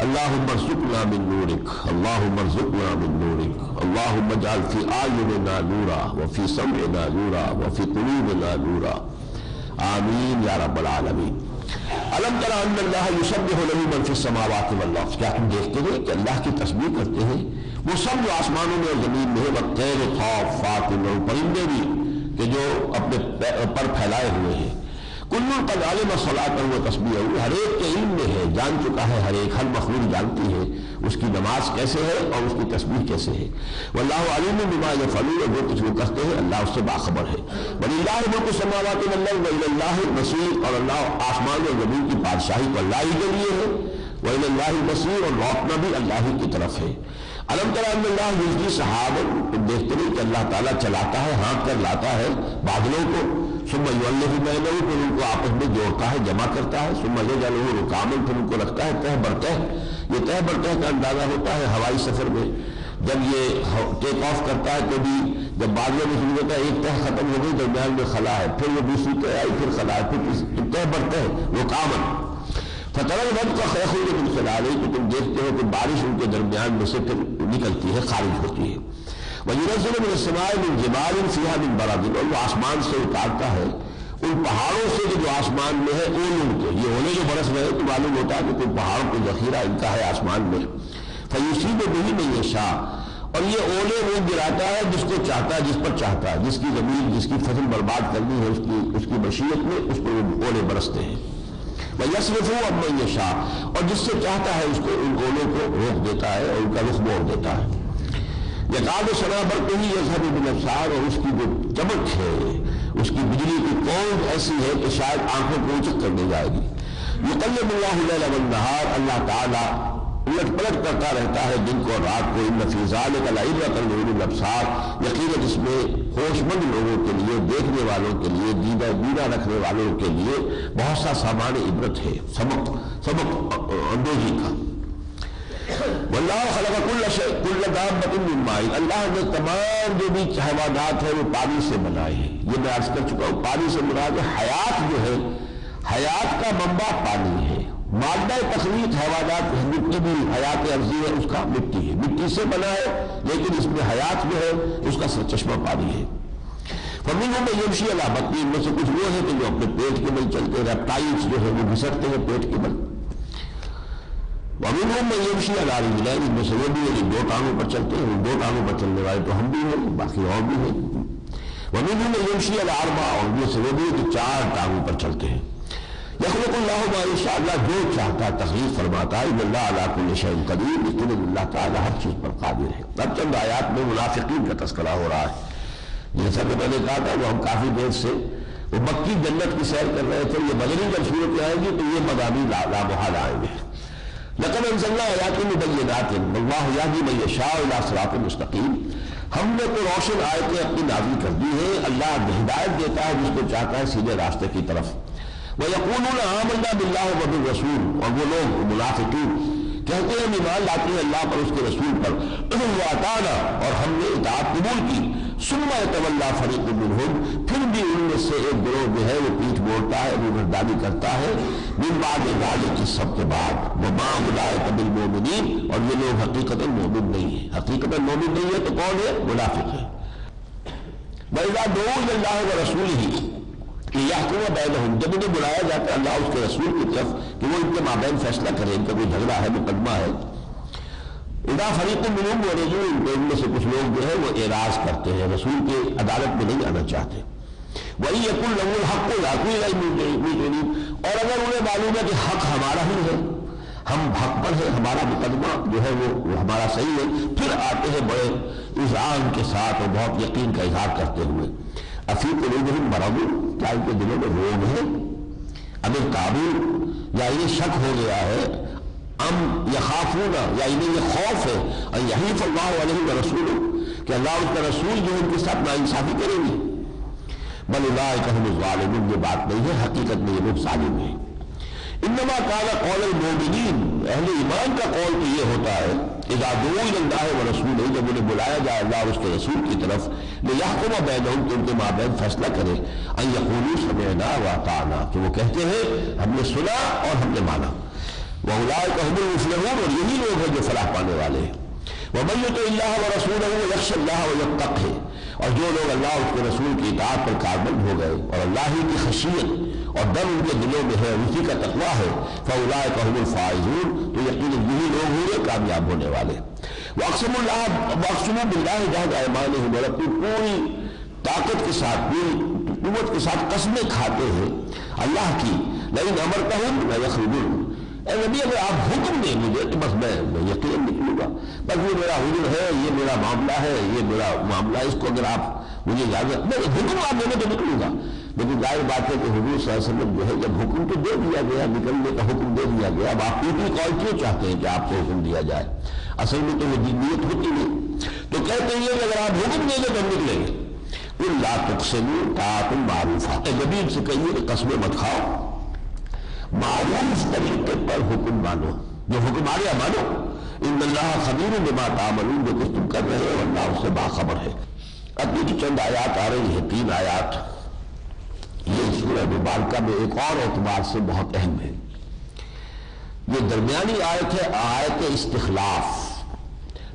اللہم ارزقنا من نورک، اللہم ارزقنا من نورک، اللہم اجعل فی اعیننا نورا وفی سمعنا نورا وفی قلوبنا نورا، آمین یا رب العالمین۔ الم تر ان اللہ یسبح له من فی السماوات والارض، کیا تم دیکھتے ہیں کہ اللہ کی تسبیح کرتے ہیں وہ سب جو آسمانوں میں اور زمین میں ہے، والطیر صافات، اور پرندے بھی کہ جو اپنے پر پھیلائے ہوئے ہیں، کل قد علم صلاۃ و تسبیح، ہر ایک کے علم میں ہے، جان چکا ہے ہر ایک، ہر مخلوق جانتی ہے اس کی نماز کیسے ہے اور اس کی تسبیح کیسے ہے۔ واللہ علیم بما یفعلون، جو کچھ وہ کرتے ہیں اللہ اس سے باخبر ہے۔ وللہ ملک السماوات والارض وإلی اللہ المصیر، اور اللہ آسمان اور زمین کی بادشاہی تو اللہ ہی کے لیے ہے، وإلی اللہ المصیر، اور لوٹنا بھی اللہ ہی کی طرف ہے۔ الم تر ان اللہ یزجی سحابا، تم دیکھتے نہیں کہ اللہ تعالیٰ چلاتا ہے، ہانک کر لاتا ہے بادلوں کو، ثم یؤلف بینہم، پھر ان کو آپس میں جوڑتا ہے، جمع کرتا ہے، ثم یجعلہ رکاما، پھر ان کو رکھتا ہے تہ بر تہ۔ یہ تہ بر تہ کا اندازہ ہوتا ہے ہوائی سفر میں، جب یہ ٹیک آف کرتا ہے تو بھی جب بادلوں میں شروع ہوتا ہے ایک تہ ختم ہو گئی، درمیان میں خلا ہے، پھر وہ دوسری تہ آئی، پھر خلا ہے، پھر تہ بر تہ رکاما۔ فترى الودق يخرج من خلاله، تو تم دیکھتے ہو کہ بارش ان کے درمیان میں سے پھر نکلتی ہے، خارج ہوتی ہے۔ وينزل من السماء من جبال فيها من برد، اور وہ آسمان سے اتارتا ہے ان پہاڑوں سے جو آسمان میں ہے اولوں کے، یہ اولے جو برس رہے تو معلوم ہوتا ہے کہ کوئی پہاڑ کو ذخیرہ ان کا ہے آسمان میں۔ فيصيب به من يشاء، اور یہ اولے وہ گراتا ہے جس کو چاہتا ہے، جس پر چاہتا ہے، جس کی زمین جس کی فصل برباد کرنی ہے اس کی مشیت میں اس پر وہ اولے برستے ہیں۔ وَيَصْرِفُهُ عَمَّن يَشَاءُ، اور جس سے چاہتا ہے اس کو ان اولوں کو روک دیتا ہے اور ان کا رخ موڑ دیتا ہے۔ يَكَادُ سَنَا بَرْقِهِ يَذْهَبُ بِالْأَبْصَارِ، اور اس کی جو چمک ہے، اس کی بجلی کی پونج ایسی ہے کہ شاید آنکھوں کو اونچک کر دے جائے گی۔ يُقَلِّبُ اللَّهُ اللَّيْلَ وَالنَّهَارَ، اللہ تعالیٰ الٹ پلٹ کرتا رہتا ہے دن کو اور رات کو۔ ان فی ذلک لعبرۃ لأولی الابصار، یقیناً اس میں ہوش مند لوگوں کے لیے، دیکھنے والوں کے لیے، دیدہ رکھنے والوں کے لیے بہت سا سامان عبرت ہے، سبق اندوزی کا۔ واللہ خلق کل دابۃ من ماء، اللہ نے تمام جو بھی حیوانات ہیں وہ پانی سے بنائے ہیں۔ یہ میں عرض کر چکا ہوں، پانی سے مراد حیات جو ہے، حیات کا منبع پانی ہے۔ مادہ تخلیق حیوانات مٹی بھی حیات عرضی ہے، اس کا مٹی ہے، مٹی سے بنا ہے، لیکن اس میں حیات جو ہے اس کا سرچشمہ پانی ہے۔ فمنہم من یمشی علی بطنہ، ان میں سے کچھ وہ ہے کہ جو اپنے پیٹ کے بل چلتے ہیں، ریپٹائلز جو ہے وہ گھسٹتے ہیں پیٹ کے بل۔ ومنہم من یمشی علی رجلین، ان میں سے وہ بھی ہے جو دو ٹانگوں پر چلتے ہیں، دو ٹانگوں پر چلنے والے تو ہم بھی ہیں، باقی اور بھی ہیں۔ ومنہم من یمشی علی اربع، اور ان میں سے وہ بھی ہے جو چار ٹانگوں پر چلتے ہیں۔ یخلق اللہ ما یشاء، اللہ جو چاہتا ہے تخلیق فرماتا ہے۔ ان اللہ علی کل شیء قدیر، لیکن اللہ تعالیٰ ہر چیز پر قادر ہے۔ اب چند آیات میں منافقین کا تذکرہ ہو رہا ہے، جیسا کہ میں نے کہا تھا وہ ہم کافی دیر سے وہ مکی جنت کی سیر کر رہے تھے، یہ مدنی جب صورت آئے گی تو یہ مضامین لامحال آئیں گے۔ لقد انزلنا آیات مبینات واللہ یہدی من یشاء الی صراط مستقیم، ہم نے تو روشن آیتیں اپنی نازل کر دی ہیں، اللہ ہدایت دیتا ہے جس کو چاہتا ہے سیدھے راستے کی طرف۔ وَيَقُولُونَ آمَنَّا بِاللَّهِ وَبِالرَّسُولِ، اور وہ لوگ منافقین کہتے ہیں ایمان لاتے ہیں اللہ پر، اس کے رسول پر، وَأَطَعْنَا، اور ہم نے اطاعت قبول کی۔ ثُمَّ يَتَوَلَّىٰ فَرِيقٌ مِّنْهُمْ، پھر بھی ان میں سے ایک گروہ جو ہے وہ پیٹھ موڑتا ہے، روگردانی کرتا ہے، مِن بَعْدِ ذَلِكَ، اس سب کے بعد، وَمَا أُولَٰئِكَ بِالْمُؤْمِنِينَ، اور یہ لوگ حقیقتاً مومن نہیں ہیں۔ حقیقتاً مومن نہیں ہے تو کون ہے؟ منافق ہے۔ وَإِذَا دُعُوا إِلَى اللَّهِ وَرَسُولِهِ یحکم بینہم، جب انہیں بلایا جاتا ہے اللہ اس کے رسول کی طرف کہ وہ ان کے مابین فیصلہ کرے، ان کا کوئی جھگڑا ہے، مقدمہ ہے، اذا فریق منہم معرضون، ان میں سے کچھ لوگ جو ہے وہ اعراض کرتے ہیں، رسول کی عدالت میں نہیں آنا چاہتے۔ وَإِن یکن لَهُ الْحَقُّ یَأْتُوا إِلَیْهِ مُذْعِنِینَ، اور اگر انہیں معلوم ہے کہ حق ہمارا ہی ہے، ہم حق پر ہے، ہمارا مقدمہ جو ہے وہ ہمارا صحیح ہے، پھر آتے ہیں بڑے اذعان کے ساتھ اور بہت یقین کا اظہار کرتے ہوئے۔ افی قلوبہم مرض، کیا ان کے دلوں میں روگ ہے؟ ام ارتابوا، یا انہیں شک ہو گیا ہے، ام یخافون، یا انہیں یہ خوف ہے، ان یحیف اللہ علیہم ورسولہ، کہ اللہ اور اس کا رسول جو ان کے ساتھ ناانصافی کریں گے۔ بل اولئک هم الظالمون، یہ بات نہیں ہے، حقیقت میں یہ لوگ ظالم ہیں۔ انما کان قول المؤمنین، اہل ایمان کا قول تو یہ ہوتا ہے، اذا دعوا الی اللہ ورسولہ، جب انہیں بلایا جائے اللہ اور اس کے رسول کی طرف، لیحکم بینہم، کہ ان کے مابین فیصلہ کرے، ان یقولوا سمعنا واطعنا، کہ وہ کہتے ہیں ہم نے سنا اور ہم نے مانا۔ واولئک هم المفلحون، اور یہی لوگ ہیں جو فلاح پانے والے ہیں۔ ومن یطع اللہ ورسولہ یخشى اللہ ویتقہ، اور جو لوگ اللہ اور اس کے رسول کی اطاعت پر کاربند ہو گئے اور اللہ ہی کی خشیت اور ڈر ان کے دلوں میں ہے، اسی کا تقویٰ ہے، فاولئک هم الفائزون، تو یقیناً یہی لوگ ہوں گے کامیاب ہونے والے۔ واقسموا باللہ جہد ایمانہم، اور اپنی پوری طاقت کے ساتھ، پوری قوت کے ساتھ قسمیں کھاتے ہیں اللہ کی، لئن امرتہم لیخرجون، اے نبی اگر آپ حکم دیں مجھے تو بس میں یقین نکلوں گا، بس یہ میرا حضور ہے، یہ میرا معاملہ ہے، یہ میرا معاملہ ہے، اس کو اگر آپ مجھے اجازت، میں حکم آپ دینے تو نکلوں گا۔ لیکن ظاہر بات ہے کہ حضور صلی اللہ علیہ وسلم جو ہے جب حکم تو دے دیا گیا، نکلنے کا حکم دے دیا گیا، اب آپ پیٹی کال کیوں چاہتے ہیں کہ آپ کو حکم دیا جائے؟ اصل میں تو وہ نیت ہوتی نہیں، تو کہتے ہیں کہ اگر آپ حکم دیں گے تو ہم نکلیں گے۔ لا تقسموا طاعۃ معروفہ، نبی سے کہیے کہ قسمیں مت کھاؤ، معروف طریقے پر حکم مانو، جو حکم آ گیا مانو۔ ان اللہ خبیر بما تعملون، جو کچھ تم کر رہے ہو اللہ اس سے باخبر ہے۔ اب یہ چند آیات آ رہی ہیں، 3 آیات، یہ سورہ مبارکہ میں ایک اور اعتبار سے بہت اہم ہے۔ یہ درمیانی آیت ہے آیت استخلاف،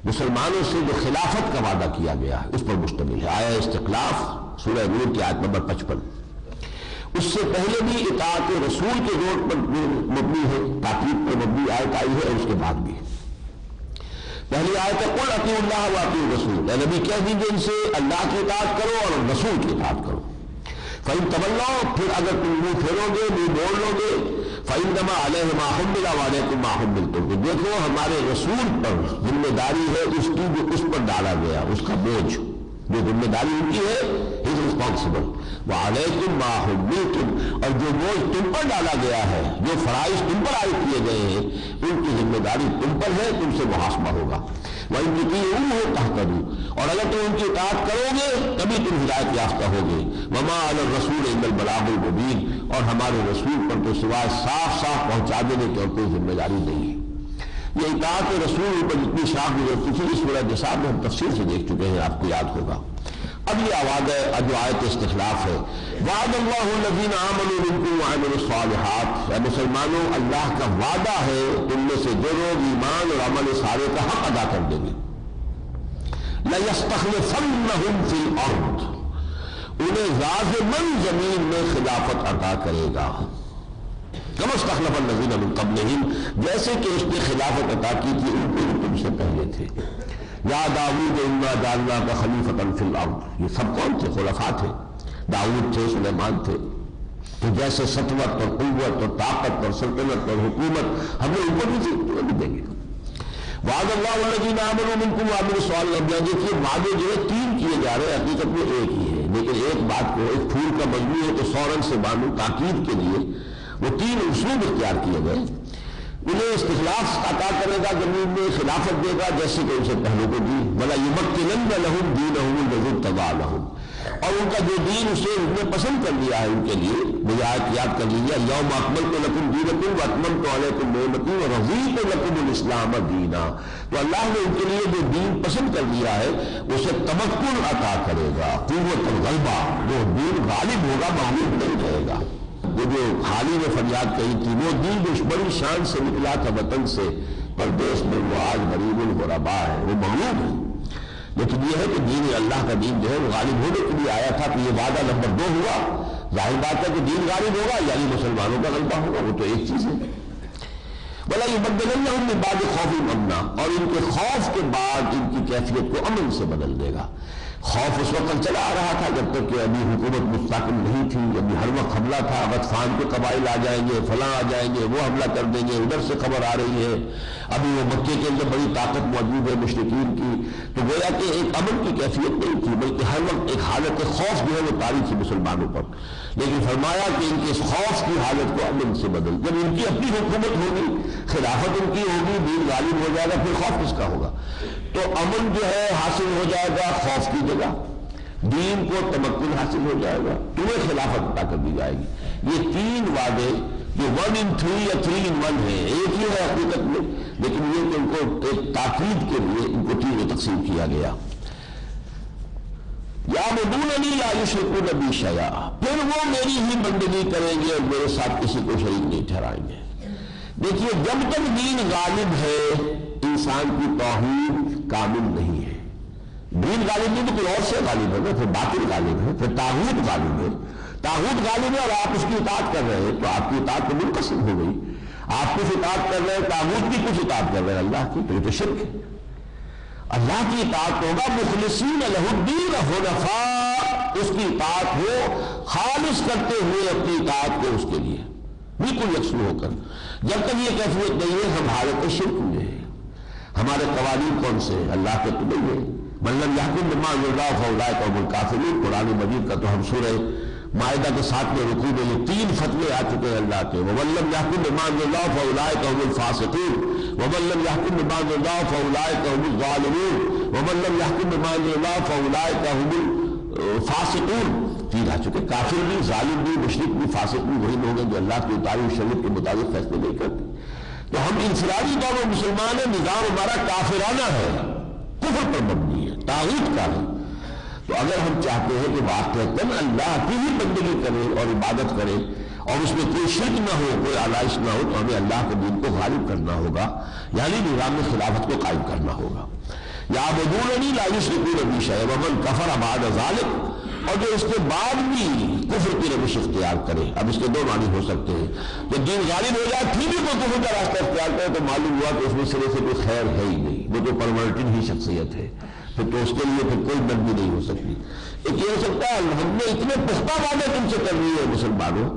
مسلمانوں سے جو خلافت کا وعدہ کیا گیا ہے اس پر مشتمل ہے۔ آیت استخلاف سورہ نور کی آیت نمبر 55۔ اس سے پہلے بھی اطاعت رسول کے زور پر مبنی ہے، تاکید پر مبنی آیت آئی ہے، اور اس کے بعد بھی پہلی آیت ہے قل اطیعوا اللہ واطیعوا الرسول، اے نبی کہہ دیجیے ان سے اللہ کی اطاعت کرو اور رسول کی اطاعت کرو۔ فَإِن تَوَلَّوْا، پھر اگر تم منہ پھیرو گے، منہ موڑ لو گے، فَإِنَّمَا عَلَيْهِ مَا حُمِّلَ وَعَلَيْكُم مَّا حُمِّلْتُم، تو دیکھو ہمارے رسول پر ذمہ داری ہے اس کی جو اس پر ڈالا گیا، اس کا بوجھ، جو ذمہ داری ان کی ہے، از ریسپانسبل، وَعَلَيْكُم مَّا حُمِّلْتُم، اور جو بوجھ تم پر ڈالا گیا ہے، جو فرائض تم پر عائد کیے گئے ہیں، ان کی ذمہ داری تم پر ہے، تم سے محاسبہ ہوگا۔ وَإِن تُطِيعُوهُ تَهْتَدُوا، اور اگر تم ان کی اطاعت کرو گے تبھی تم ہدایت یافتہ ہوگے۔ وَمَا عَلَى الرَّسُولِ إِلَّا الْبَلَاغُ الْمُبِينُ، اور ہمارے رسول پر تو سوائے صاف صاف پہنچا دینے کی اور کوئی ذمہ داری نہیں ہے۔ یہ اطاعت رسول پر جتنی شاخ گزرتی تھی اس سورہ نساء میں ہم تفصیل سے دیکھ چکے ہیں، آپ کو یاد ہوگا۔ اب یہ آواز ہے جو آیت استخلاف ہے، وعد اللہ الذین آمنوا منکم وعملوا الصالحات، اے مسلمانوں اللہ کا وعدہ ہے تم میں سے جو لوگ ایمان اور عمل صالح کا حق ادا کر دیں گے، لَيَسْتَخْلِفَنَّهُمْ فِي الْأَرْضِ، انہیں لازماً زمین میں خلافت عطا کرے گا، كما استخلف الذین من قبلہم، جیسے کہ اس نے خلافت عطا کی تھی ان کو جو تم سے پہلے تھے۔ یا داؤد انا جعلناک خلیفۃ فی الارض، یہ سب کون تھے؟ خلفاء تھے، داؤد تھے، سلیمان تھے، تو جیسے سطوت اور قوت اور طاقت اور سلطنت اور حکومت ہم نے ان کو بھی دی، تو بھی دیں گے۔ وعد اللہ الذین آمنوا منکم وعملوا الصالحات، دیکھیے وعدے جو ہے 3 کیے جا رہے ہیں، حقیقت میں ایک ہی ہے، لیکن ایک بات کو ایک پھول کا مضمون ہے تو فوراً سے مانو، تاکید کے لیے وہ 3 اسلوب اختیار کیے گئے۔ انہیں استخلاف عطا کرے گا، زمین میں خلافت دے گا جیسے کہ ان سے پہلوں کو دی، وَلَيُمَكِّنَنَّ لَهُمْ دِينَهُمُ الَّذِي ارْتَضَىٰ لَهُمْ، اور ان کا جو دین اسے اس نے پسند کر لیا ہے ان کے لیے، مجھے آیت یاد کر لیجیے، الْيَوْمَ أَكْمَلْتُ لَكُمْ دِينَكُمْ وَأَتْمَمْتُ عَلَيْكُمْ نِعْمَتِي وَرَضِيتُ لَكُمُ الْإِسْلَامَ دِينًا، تو اللہ نے ان کے لیے جو دین پسند کر لیا ہے اسے تمکن عطا کرے گا، قوت الغلبہ، جو دین غالب ہوگا مغلوب نہیں رہے گا۔ وہ جو حالی نے فریاد کہی تھی، وہ دین جو بڑی شان سے نکلا تھا وطن سے پردیس میں، وہ آج غریب الغرباء ہے، وہ مغلوب ہے۔ لیکن یہ ہے کہ دین اللہ کا دین جو ہے وہ غالب ہونے کے لیے آیا تھا، تو یہ وعدہ نمبر 2 ہوا، ظاہر بات ہے کہ دین غالب ہوگا یعنی مسلمانوں کا غلبہ ہوگا، وہ تو ایک چیز ہے۔ وَلَا يُبَدِّلَنَّهُم مِّن بَعْدِ خَوْفِهِمْ أَمْنًا، اور ان کے خوف کے بعد ان کی کیفیت کو امن سے بدل دے گا۔ خوف اس وقت چلا آ رہا تھا جب تک کہ ابھی حکومت مستقل نہیں تھی، ابھی ہر وقت حملہ تھا، غطفان کے قبائل آ جائیں گے، فلاں آ جائیں گے، وہ حملہ کر دیں گے، ادھر سے خبر آ رہی ہے، ابھی وہ مکے کے اندر بڑی طاقت موجود ہے مشرکین کی، تو گویا کہ ایک امن کی کیفیت نہیں تھی، بلکہ ہر وقت ایک حالت خوف جو ہے وہ طاری تھی مسلمانوں پر۔ لیکن فرمایا کہ ان کے اس خوف کی حالت کو امن سے بدل، جب ان کی اپنی حکومت ہوگی، خلافت ان کی ہوگی، دین غالب ہو جائے گا، پھر خوف کس کا ہوگا؟ تو امن جو ہے حاصل ہو جائے گا خوف کی جگہ، دین کو تمکن حاصل ہو جائے گا، تمہیں خلافت عطا کر دی جائے گی۔ یہ 3 وعدے جو 1 in 3 یا 3 in 1 ہے، ایک ہی ہے حقیقت میں، لیکن یہ کہ ان کو ایک تاکید کے لیے ان کو 3 میں تقسیم کیا گیا۔ یعبدوننی لا یشرکون بی شیئا، پھر وہ میری ہی بندگی کریں گے اور میرے ساتھ کسی کو شریک نہیں ٹھہرائیں گے۔ دیکھیے جب تک دین غالب ہے انسان کی توحید کامل نہیں ہے، دین غالب نہیں تو کوئی اور سے غالب ہے نا، پھر باطل غالب ہے، پھر طاغوت غالب ہے، طاغوت غالب ہے اور آپ اس کی اطاعت کر رہے ہیں تو آپ کی اطاعت تو منقسم ہو گئی، آپ کچھ اطاعت کر رہے ہیں، طاغوت کی کچھ اطاعت کر رہے ہیں اللہ کی، تو یہ تو شرک ہے۔ اللہ کی اطاعت ہوگا مخلصین لہ الدین حنفاء اس کی اطاعت ہو خالص کرتے ہوئے اپنی اطاعت کو اس کے لیے بالکل یکسو ہو کر. جب تک یہ کیفیت نہیں ہے ہم حالت شرک میں ہیں. ہمارے قوانین کون سے ہیں؟ اللہ کے تو نہیں ہے. من لم یحکم بما انزل اللہ فاولئک هم الکافرون. قرآن مجید کا تو ہم سورہ مائدہ کے 7ویں رکوع میں یہ 3 فتوے آ چکے ہیں اللہ کے. ومن لم یحکم بما انزل اللہ فاولئک هم الفاسقون. ومن لم یحکم بما انزل اللہ فاولئک هم الظالمون. ومن لم یحکم بما انزل اللہ فاولئک هم الفاسقون. 3 آ چکے. کافر بھی، ظالم بھی، مشرک بھی، فاسق بھی وہی لوگ ہیں جو اللہ کی اتاری ہوئی شریعت کے مطابق فیصلے نہیں کرتے. تو ہم انفرادی طور پر مسلمان ہیں. نظام ہمارا کافرانہ ہے، کفر پر مبنی ہے، طاغوت کا ہے. تو اگر ہم چاہتے ہیں کہ واقعتاً اللہ کی ہی بندگی کرے اور عبادت کرے اور اس میں کوئی شرک نہ ہو، کوئی آلائش نہ ہو، تو ہمیں اللہ کے دین کو غالب کرنا ہوگا، یعنی نظام خلافت کو قائم کرنا ہوگا. یعبدوننی لا یشرکون بی شیئا ومن کفر بعد ذلک. اور جو اس کے بعد بھی کفر کی روش اختیار کرے. اب اس کے 2 معنی ہو سکتے ہیں. جو دین غالب ہو جائے پھر بھی کوئی کفر کا راستہ اختیار کرے تو معلوم ہوا کہ اس میں سرے سے کوئی خیر ہے ہی نہیں، وہ تو پرورٹن ہی شخصیت ہے، پھر تو اس کے لیے پھر کوئی مدد بھی نہیں ہو سکتی. ایک یہ ہو سکتا ہے ہم نے اتنے پختہ وعدے تم سے کر لیے مسلمانوں،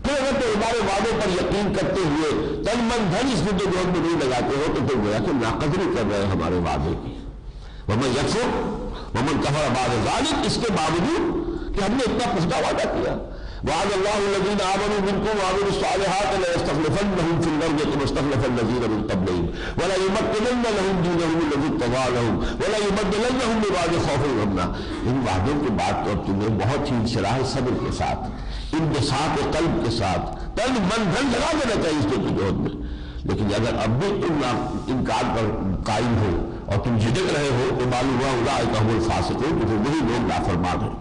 پھر اگر تو ہمارے وعدوں پر یقین کرتے ہوئے تن من دھن اس جد و جہد میں نہیں لگاتے ہو تو پھر گویا کہ ناقدری کر رہے ہیں ہمارے وعدے کی. ومن یکفر ومن کفر بعد ذلک. اس کے باوجود کہ ہم نے اتنا پختہ وعدہ کیا. وعد اللہ الذین آمنوا منکم وعملوا الصالحات ليستخلفنهم في الارض كما استخلف الذین من قبلهم وليمكنن لهم دینهم الذی ارتضى لهم وليبدلنهم من بعد خوفهم امنا. ان وعدوں کے بعد تو اب تمہیں بہت ہی انشراح صدر کے ساتھ، انبساط قلب کے ساتھ تن من دھن لگا دینا چاہیے اس کے جہد میں. لیکن اگر اب بھی تم انکار پر قائم ہو اور تم جھجک رہے ہو تو معلوم ہوا اولئک هم الفاسقون، تو وہی لوگ نافرمان ہیں.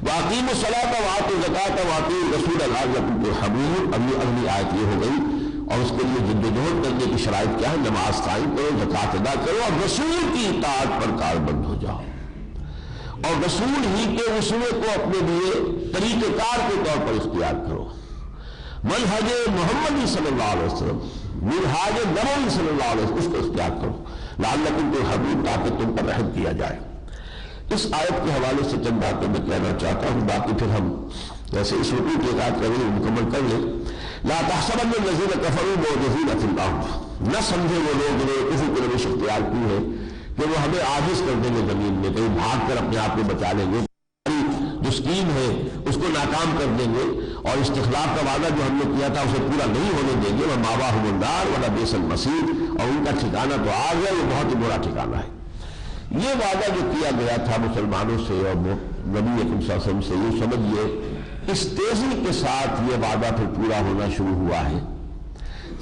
وَأَقِيمُوا الصَّلَاةَ وَآتُوا الزَّكَاةَ وَأَطِيعُوا الرَّسُولَ لَعَلَّكُمْ تُرْحَمُونَ. اگلی آیت یہ ہو گئی. اور اس کے لیے جد و جہد کرنے کی شرائط کیا ہے؟ نماز قائم کرو، زکوٰۃ ادا کرو اور رسول کی اطاعت پر کاربند ہو جاؤ اور رسول ہی کے اسوے کو اپنے لیے طریقہ کار کے طور پر اختیار کرو. منہج محمدی صلی اللہ علیہ وسلم، منہاج نبوی صلی اللہ علیہ وسلم، اس کو اختیار کرو. لعلکم ترحمون، تاکہ تم پر رحم کیا جائے. اس آیت کے حوالے سے چند باتیں میں کہنا چاہتا ہوں، باقی پھر ہم جیسے اس رکوع کی ایک آیت کریں مکمل کر لیں. لا تحسبن الذین کفروا معجزین فی الارض. نہ سمجھے وہ لوگ جنہوں نے کفر کی روش اختیار کی ہے کہ وہ ہمیں عاجز کر دیں گے زمین میں، کہیں بھاگ کر اپنے آپ کو بچا لیں گے، جو اسکیم ہے اس کو ناکام کر دیں گے اور استخلاف کا وعدہ جو ہم نے کیا تھا اسے پورا نہیں ہونے دیں گے. ومأواہم النار ولبئس المصیر. اور ان کا ٹھکانہ تو آ گیا، یہ بہت ہی برا ٹھکانہ ہے. یہ وعدہ جو کیا گیا تھا مسلمانوں سے اور نبی اکرم صلی اللہ علیہ وسلم سے، یہ سمجھیے اس تیزی کے ساتھ یہ وعدہ پھر پورا ہونا شروع ہوا ہے.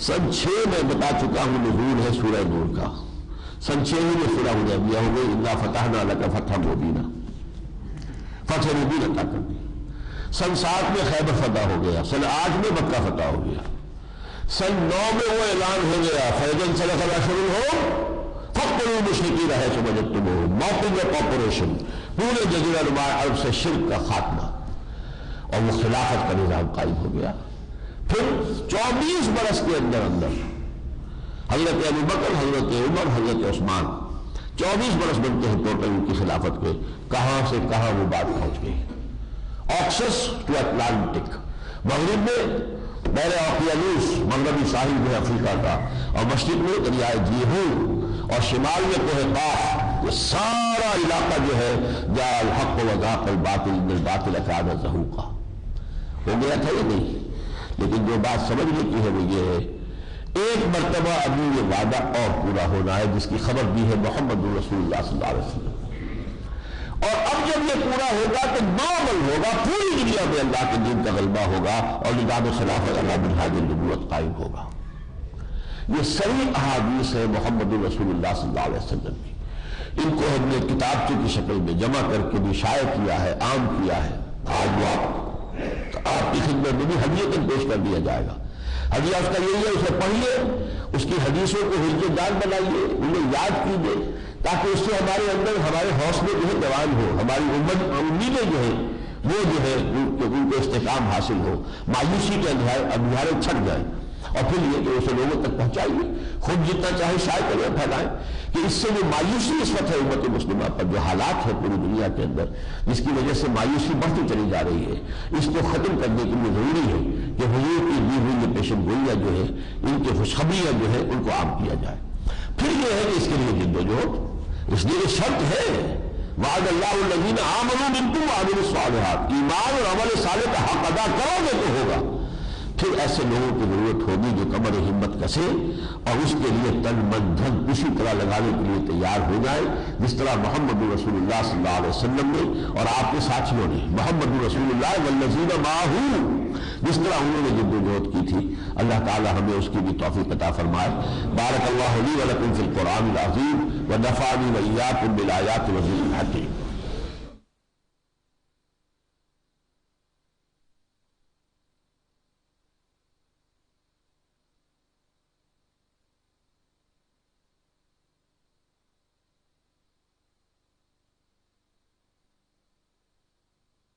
سن 6 میں بتا چکا ہوں نزول ہے سورہ نور کا. سن 6 میں سورہ حدیبیہ ہو گئی. انا فتحنا لک فتحا مبینا، فتح مبین عطا کر دی. سن 7 میں خیبر فتح ہو گیا. سن 8 میں مکہ فتح ہو گیا. سن 9 میں وہ اعلان ہو گیا فیضاً سلخ الاشہر الحرم فاقتلوا المشرکین حیث وجدتموہم. موقع آپریشن، پورے جزیرہ نما عرب سے شرک کا خاتمہ اور وہ خلافت کا نظام قائم ہو گیا. پھر 24 برس کے اندر حضرت ابوبکر، حضرت عمر، حضرت عثمان، 24 برس بنتے ہیں ٹوٹل ان کی خلافت کے. کہاں سے کہاں وہ بات پہنچ گئی. آکسس ٹو اٹلانٹک، مغرب میں بحر اوقیانوس، مغربی ساحل جو ہے افریقہ کا، اور مشرق میں دریائے جیہون، اور شمال میں کوہ قاف. یہ سارا علاقہ جو ہے جاء الحق وزاق الباطل ان الباطل کان زہوقا ہو گیا تھا. یہ نہیں، لیکن جو بات سمجھنے کی ہے وہ یہ ہے ایک مرتبہ ابھی یہ وعدہ اور پورا ہونا ہے جس کی خبر دی ہے محمد رسول اللہ صلی اللہ علیہ وسلم. اور اب جب یہ پورا ہوگا تو نارمل ہوگا، پوری دنیا میں اللہ کے دین کا غلبہ ہوگا اور نظام خلافت علی منہاج النبوت قائم ہوگا. یہ صحیح احادیث ہے محمد رسول اللہ صلی اللہ علیہ وسلم کی. ان کو ہم نے کتابچے کی شکل میں جمع کر کے بھی شائع کیا ہے، عام کیا ہے. آج وہ آپ کی خدمت میں بھی ہدیۃ پیش کر دیا جائے گا. ہدیہ اس کا یہی ہے، اسے پڑھیے، اس کی حدیثوں کو حفظ جان بنائیے، انہیں یاد کیجیے تاکہ اس سے ہمارے اندر ہمارے حوصلے جو ہے جوان ہو، ہماری امیدیں جو ہیں وہ جو ہے ان کو استحکام حاصل ہو، مایوسی کے اندھیرے چھٹ جائیں. اور پھر یہ کہ اسے لوگوں تک پہنچائیے، خود جتنا چاہے شائع کریں پھیلائیں، کہ اس سے جو مایوسی اس وقت ہے امت مسلمہ پر، جو حالات ہے پوری دنیا کے اندر جس کی وجہ سے مایوسی بڑھتی چلی جا رہی ہے، اس کو ختم کرنے کے لیے ضروری ہے کہ حضور کی دی ہوئی یہ پیشن گوئیاں جو ہے، ان کی خوشخبریاں جو ہے ان کو عام کیا جائے۔ پھر یہ ہے کہ اس کے لیے جد و جہد، اس لیے شرط ہے وعد اللہ الذین آمنوا منکم وعملوا الصالحات، ایمان اور عمل صالح کا حق ادا کرو گے تو ہوگا۔ پھر ایسے لوگوں کی ضرورت ہوگی جو کمر ہمت کسے اور اس کے لیے تن من دھن اسی طرح لگانے کے لیے تیار ہو جائے جس طرح محمد رسول اللہ صلی اللہ علیہ وسلم نے اور آپ کے ساتھیوں نے، محمد رسول اللہ والذین معہ، جس طرح انہوں نے جد و جہد کی تھی۔ اللہ تعالی ہمیں اس کی بھی توفیق عطا فرمائے۔ بارک اللہ لی ولکم فی القرآن العظیم ونفعنی وإیاکم بالآیات والذکر الحکیم۔